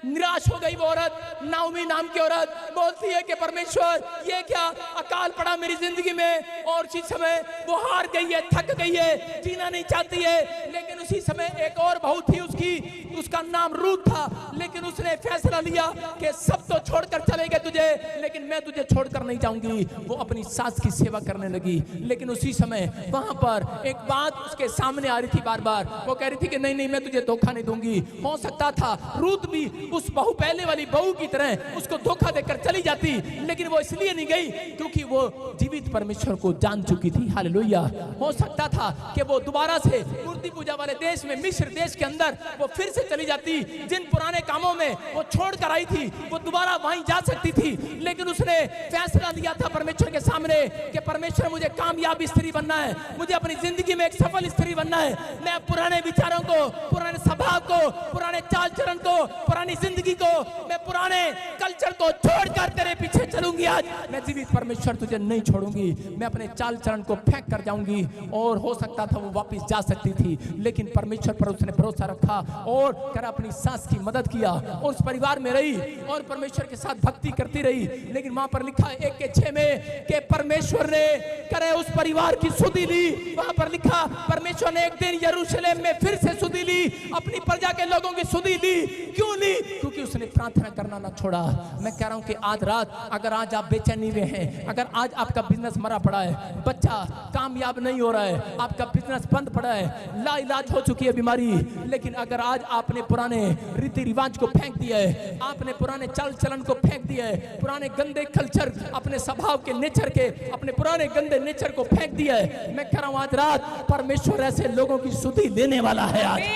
निराश हो गई वो औरत, नाओमी नाम की औरत बोलती है कि परमेश्वर ये क्या अकाल पड़ा मेरी जिंदगी में। और उसी समय वो हार गई है, थक गई है, जीना नहीं चाहती है। लेकिन उसी समय एक और बहू थी उसकी, उसका नाम रूथ था। लेकिन उसने फैसला लिया कि सब तो छोड़कर चले गए तुझे, लेकिन मैं तुझे छोड़कर नहीं जाऊंगी। वो अपनी सास की सेवा करने लगी। लेकिन उसी समय वहां पर एक बात उसके सामने आ रही थी बार बार। वो कह रही थी कि नहीं मैं तुझे धोखा नहीं दूंगी। हो सकता था रूथ भी उस बहू, पहले वाली बहू की तरह उसको धोखा देकर चली जाती, लेकिन वो इसलिए नहीं गई क्योंकि वो जीवित परमेश्वर को जान चुकी थी। हालेलुया। हो सकता था कि वो दोबारा से मूर्ति पूजा वाले देश में, मिस्र देश के अंदर वो फिर से चली जाती। जिन पुराने कामों में वो छोड़ कर आई थी, वो दोबारा वहीं जा सकती थी। लेकिन उसने फैसला लिया था परमेश्वर के सामने कि परमेश्वर मुझे कामयाब स्त्री बनना है, मुझे अपनी जिंदगी में एक सफल स्त्री बनना है। मैं पुराने विचारों को, पुराने स्वभाव को, पुराने चाल चलन को, पुरानी जिंदगी को, मैं पुराने कल्चर को छोड़कर तेरे पीछे चलूंगी। आज मैं जीवित परमेश्वर तुझे नहीं छोड़ूंगी। मैं अपने चाल चलन को फेंक कर जाऊंगी। और हो सकता था वो वापस जा सकती थी, लेकिन परमेश्वर पर उसने भरोसा रखा और कर अपनी सास की मदद किया और उस परिवार में रही और परमेश्वर के साथ भक्ति करती रही। लेकिन वहां पर लिखा 1:6 में कि परमेश्वर ने करे उस परिवार की सुधि ली। वहां पर लिखा परमेश्वर ने एक दिन यरूशलेम में फिर से सुधि ली, अपनी प्रजा के लोगों की सुधि ली। क्यों ली? क्योंकि उसने प्रार्थना करना ना छोड़ा। मैं कह रहा हूं कि आज रात अगर आज आप बेचैनी में हैं, अगर आज आपका बिजनेस मरा पड़ा है, बच्चा कामयाब नहीं हो रहा है, आपका बिजनेस बंद पड़ा है, लाइलाज हो चुकी है बीमारी, लेकिन अगर आज आपने पुराने रीति रिवाज को फेंक दिया है, आपने पुराने चाल चलन को फेंक दिया है, पुराने गंदे कल्चर, अपने स्वभाव के नेचर के, अपने पुराने गंदे नेचर को फेंक दिया है, मैं कह रहा हूं आज रात परमेश्वर ऐसे लोगों की सुधि लेने वाला है। आज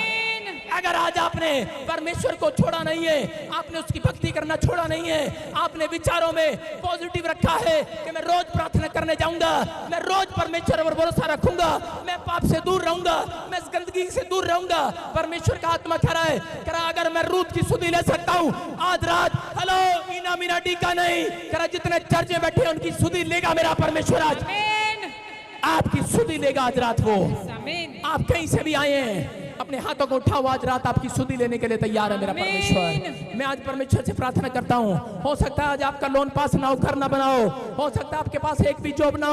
अगर आज आपने परमेश्वर को छोड़ा नहीं है, आपने उसकी भक्ति करना छोड़ा नहीं है, आपने विचारों में पॉजिटिव रखा है कि मैं रोज प्रार्थना करने जाऊंगा, मैं रोज परमेश्वर पर भरोसा रखूंगा, मैं पाप से दूर रहूंगा, मैं इस गंदगी से दूर रहूंगा। परमेश्वर का आत्मा कह रहा है, कह रहा अगर मैं रूथ की सुधि ले सकता हूं आज रात, हेलो मीना मीना टीका नहीं, कह रहा जितने चर्च में बैठे उनकी सुधि लेगा मेरा परमेश्वर। आज आपकी सुधि लेगा आज रात। वो आप कहीं से भी आए हैं, अपने हाथों को उठाओ, आज रात आपकी सुधि लेने के लिए तैयार है मेरा परमेश्वर। मैं आज परमेश्वर से प्रार्थना करता हूँ। हो सकता है आज आपका लोन पास ना हो, घर ना बनाओ, हो सकता है आपके पास एक भी जॉब ना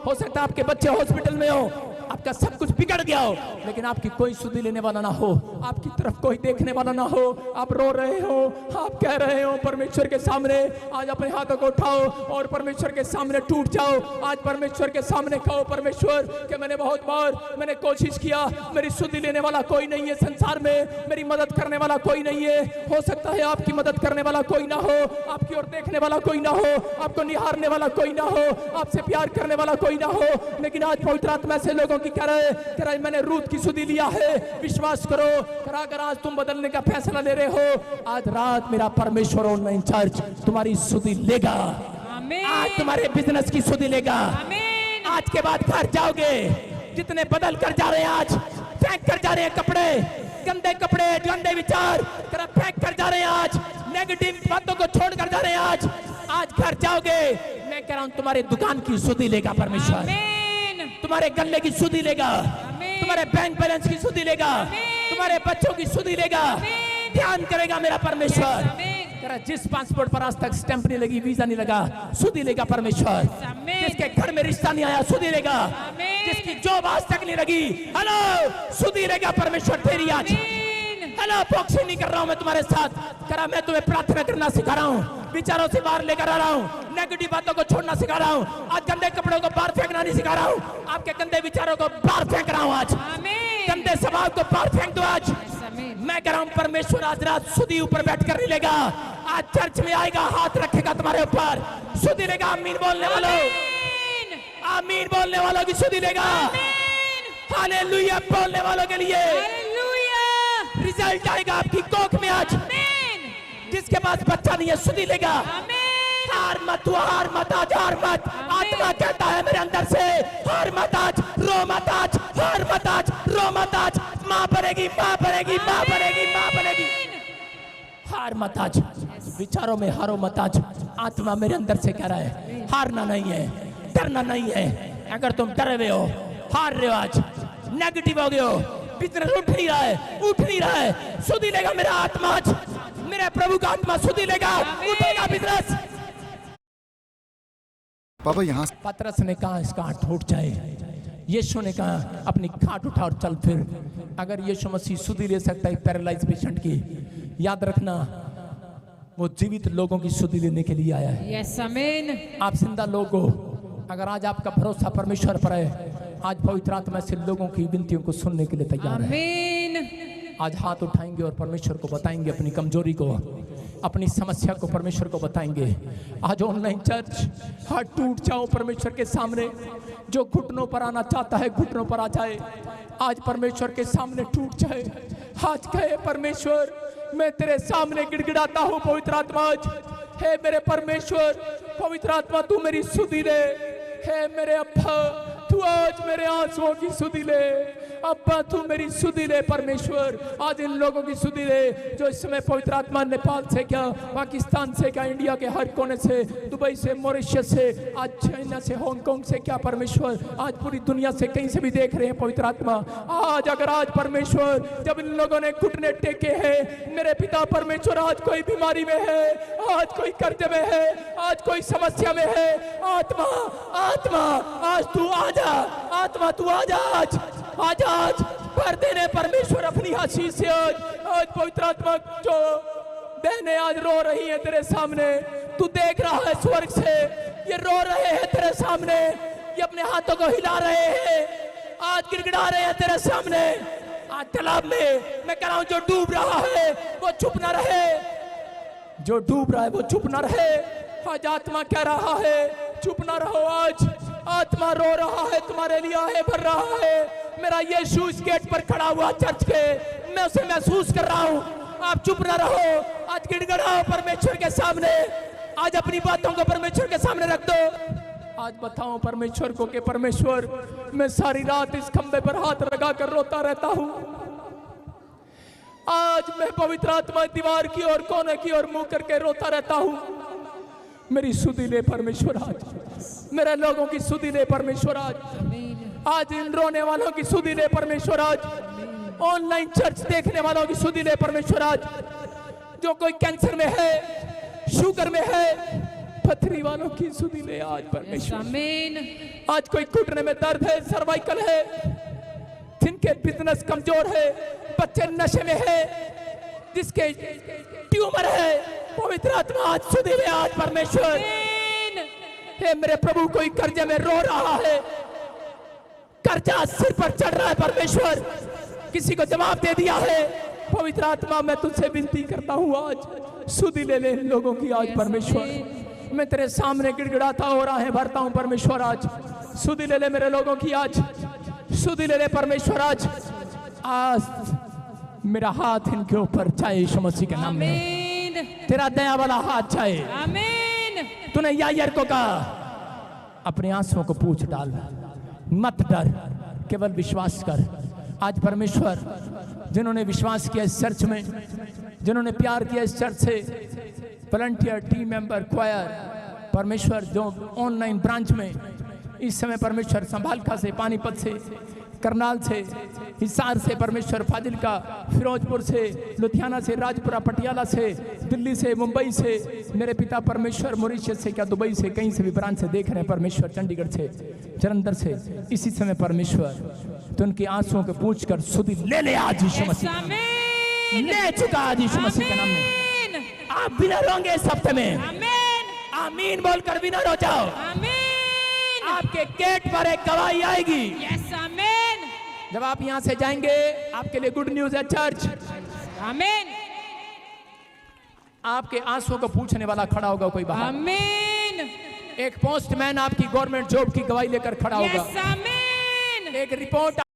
हो सकता है आपके बच्चे हॉस्पिटल में हो आपका सब कुछ बिगड़ गया हो, लेकिन आपकी कोई सुधि लेने वाला ना हो, आपकी तरफ कोई देखने वाला ना हो, आप रो रहे हो, आप कह रहे हो परमेश्वर के सामने, आज अपने हाथों को उठाओ और परमेश्वर के सामने टूट जाओ। आज परमेश्वर के सामने कहो, परमेश्वर कि मैंने बहुत बार मैंने कोशिश किया, मेरी सुधि लेने वाला कोई नहीं है संसार में, मेरी मदद करने वाला कोई नहीं है। हो सकता है आपकी मदद करने वाला कोई ना हो, आपकी ओर देखने वाला कोई ना हो, आपको निहारने वाला कोई ना हो, आपसे प्यार करने वाला कोई ना हो, लेकिन आज पवित्र आत्मा से लोगों की कह रहे मैंने रूथ की सुधि लिया है, विश्वास करो। अगर आज तुम बदलने का फैसला ले रहे हो, आज रात मेरा परमेश्वर ऑनलाइन चर्च तुम्हारी सुधि लेगा। आज तुम्हारे बिजनेस की सुधि लेगा। आज के बाद घर जाओगे, जितने बदल कर जा रहे हैं, आज फेंक कर जा रहे हैं कपड़े, गंदे कपड़े, गंदे विचार फेंक कर जा रहे हैं, आज नेगेटिव बातों को छोड़ कर जा रहे हैं, आज घर जाओगे, मैं कह रहा हूं तुम्हारे दुकान की सुधि लेगा परमेश्वर, तुम्हारे गले की सुधि लेगा, तुम्हारे बैंक बैलेंस की सुधि लेगा, तुम्हारे बच्चों की सुधि लेगा, ध्यान करेगा मेरा परमेश्वर। जिस पासपोर्ट पर आज तक स्टैंप नहीं लगी, वीजा नहीं लगा, सुधि लेगा परमेश्वर। जिसके घर में रिश्ता नहीं आया, सुधि लेगा। जिसकी जॉब आज तक नहीं लगी, हेलो, सुधि लेगा परमेश्वर तेरी आज। हेलो, बॉक्सिंग नहीं कर रहा हूं मैं तुम्हारे साथ, करा मैं तुम्हें प्रार्थना करना सिखा रहा हूं, विचारों से बाहर लेकर आ रहा हूं, नेगेटिव बातों को छोड़ना सिखा रहा हूं। आज गंदे कपड़ों को बाहर फेंकना नहीं सिखा रहा हूं, आपके गंदे विचारों को बाहर फेंक रहा हूं। आज गंदे स्वभाव को बाहर फेंक दो। आज मैं कह रहा हूं परमेश्वर आज रात सुधि ऊपर बैठ कर नहीं लेगा, आज चर्च में आएगा, हाथ रखेगा तुम्हारे ऊपर, सुधि लेगा। आमीन बोलने वालों, आमीन बोलने वालों की सुधि लेगा। हालेलुया बोलने वालों के लिए रिजल्ट आएगा आपकी कोख में आज। जिसके पास बच्चा नहीं है, सुधि लेगा। हार मत, तू हार मत, आज हार मत। आत्मा कहता है मेरे अंदर से, हार मत आज, रो मत आज, हार मत आज, रो मत आज। माँ बनेगी, माँ बनेगी, माँ बनेगी, माँ बनेगी। हार मत आज, विचारों में हारो मत आज। आत्मा मेरे अंदर से कह रहा है हारना नहीं है, डरना नहीं है। अगर तुम डरे हुए हो, हार रहे हो, आज नेगेटिव हो गए हो, बिजनेस उठ नहीं रहा है, उठ नहीं रहा है, सुधि लेगा मेरा आत्मा आज, मेरे प्रभु का आत्मा सुधि लेगा, उठेगा बिजनेस। पापा यहाँ पतरस ने कहा इसका हाथ टूट जाए, यीशु ने कहा अपनी खाट उठा और चल फिर। अगर यीशु मसीह सुधि ले सकता है पैरालाइज पेशेंट की, याद रखना वो जीवित लोगों की सुधि लेने के लिए आया है। यस आमीन। आप जिंदा लोग हो, अगर आज आपका भरोसा परमेश्वर पर है, आज पवित्र आत्मा से लोगों की विनतियों को सुनने के लिए तैयार है। आमीन। आज हाथ उठाएंगे और परमेश्वर को बताएंगे अपनी कमजोरी को, अपनी समस्या को परमेश्वर को बताएंगे। आज ऑनलाइन चर्च, हाथ टूट जाओ परमेश्वर के सामने। जो घुटनों पर आना चाहता है घुटनों पर आ जाए, आज परमेश्वर के सामने टूट जाए। आज कहे परमेश्वर मैं तेरे सामने गिड़गिड़ाता हूँ पवित्र आत्मा। आज हे मेरे परमेश्वर, पवित्र आत्मा तू मेरी सुधि ले। हे मेरे अब्बा, तू आज मेरे आंसुओं की सुधि ले। अब्बा तू मेरी सुधि ले परमेश्वर, आज इन लोगों की सुधि ले जो इस समय पवित्र आत्मा नेपाल से क्या, पाकिस्तान से क्या, इंडिया के हर कोने से, दुबई से, मॉरिशस से, आज चाइना से, हांगकांग से क्या परमेश्वर, आज पूरी दुनिया से कहीं से भी देख रहे हैं पवित्र आत्मा। आज अगर आज परमेश्वर जब इन लोगों ने घुटने टेके हैं मेरे पिता परमेश्वर, आज कोई बीमारी में है, आज कोई कर्ज में है, आज कोई समस्या में है, आत्मा आत्मा आज तू आजा, आत्मा तू आजा, आज आज आज भर देने परमेश्वर अपनी आशीष से। आज पवित्र आत्मा जो बहनें आज रो रही हैं तेरे सामने, तू देख रहा है स्वर्ग से, ये रो रहे हैं तेरे सामने, ये अपने हाथों को हिला रहे हैं, आज गिड़गिड़ा रहे हैं तेरे सामने। आज तालाब में मैं कह रहा हूं जो डूब रहा है वो चुप ना रहे, जो डूब रहा है वो चुप ना रहे। आज आत्मा कह रहा है चुप ना रहो। आज आत्मा रो रहा है तुम्हारे लिए, आहे भर रहा है। मेरा यीशु इस गेट पर खड़ा हुआ चर्च के, मैं उसे महसूस कर रहा हूँ। आप चुप ना रहो, आज गिड़गिड़ाओ परमेश्वर के सामने, आज अपनी बातों को परमेश्वर के सामने रख दो। आज बताओ परमेश्वर को कि परमेश्वर मैं सारी रात इस खंबे पर हाथ लगा कर रोता रहता हूँ। आज मैं पवित्र आत्मा दीवार की ओर, कोने की ओर मुंह करके रोता रहता हूँ। मेरी सुधि ले परमेश्वर, आज मेरे लोगों की सुधि ले परमेश्वर, आज इन रोने वालों की सुधि ले परमेश्वर, आज ऑनलाइन चर्च देखने वालों की सुधि ले परमेश्वर, आज जो कोई कैंसर में है, शुगर में है, पथरी वालों की सुधि ले आज परमेश्वर। आज कोई घुटने में दर्द है, सर्वाइकल है, जिनके बिजनेस कमजोर है, बच्चे नशे में है, जिसके ट्यूमर है, पवित्र आत्मा आज सुधी ले आज परमेश्वर। हे मेरे प्रभु, कोई कर्जे में रो रहा है, कर्जा सिर पर चढ़ रहा है परमेश्वर, किसी को जवाब दे दिया है, पवित्र आत्मा मैं तुझसे विनती करता हूँ आज सुधी ले ले इन लोगों की आज परमेश्वर। मैं तेरे सामने गिड़गिड़ाता हो रहा है भरता हूँ परमेश्वर, आज सुधी ले ले मेरे लोगों की, आज सुधी ले ले परमेश्वर। आज मेरा हाथ इनके ऊपर चाहे यीशु मसीह के नाम में, तेरा दया वाला हाथ चाहे। आमीन। तूने यायर को कहा अपने आंसुओं को पूछ डाल, मत डर, केवल विश्वास कर। आज परमेश्वर जिन्होंने विश्वास किया इस चर्च में, जिन्होंने प्यार किया इस चर्च से, वॉलंटियर, टीम मेंबर, क्वायर, परमेश्वर जो ऑनलाइन ब्रांच में इस समय परमेश्वर संभालका से, पानीपत से, करनाल से, हिसार से, परमेश्वर फाजिलका, फिरोजपुर से, लुधियाना से, राजपुरा, पटियाला से, दिल्ली से, मुंबई से, मेरे पिता परमेश्वर मॉरिशस से, क्या दुबई से, कहीं से भी ब्रांच से देख रहे हैं परमेश्वर, चंडीगढ़ से, जलंधर से, इसी समय परमेश्वर तो उनके आंसुओं को पूछ कर सुधी ले ले आज यीशु मसीह, ले चुका आज यीशु मसीह के नाम में। आप विनर होंगे इस हफ्ते में, आमीन बोलकर विनर हो जाओ। आपके गेट पर एक गवाही आएगी। जब आप यहां से जाएंगे आपके लिए गुड न्यूज है चर्च, आमीन। आपके आंसुओं को पूछने वाला खड़ा होगा कोई बाहर, आमीन। एक पोस्टमैन आपकी गवर्नमेंट जॉब की गवाही लेकर खड़ा होगा, आमीन। एक रिपोर्ट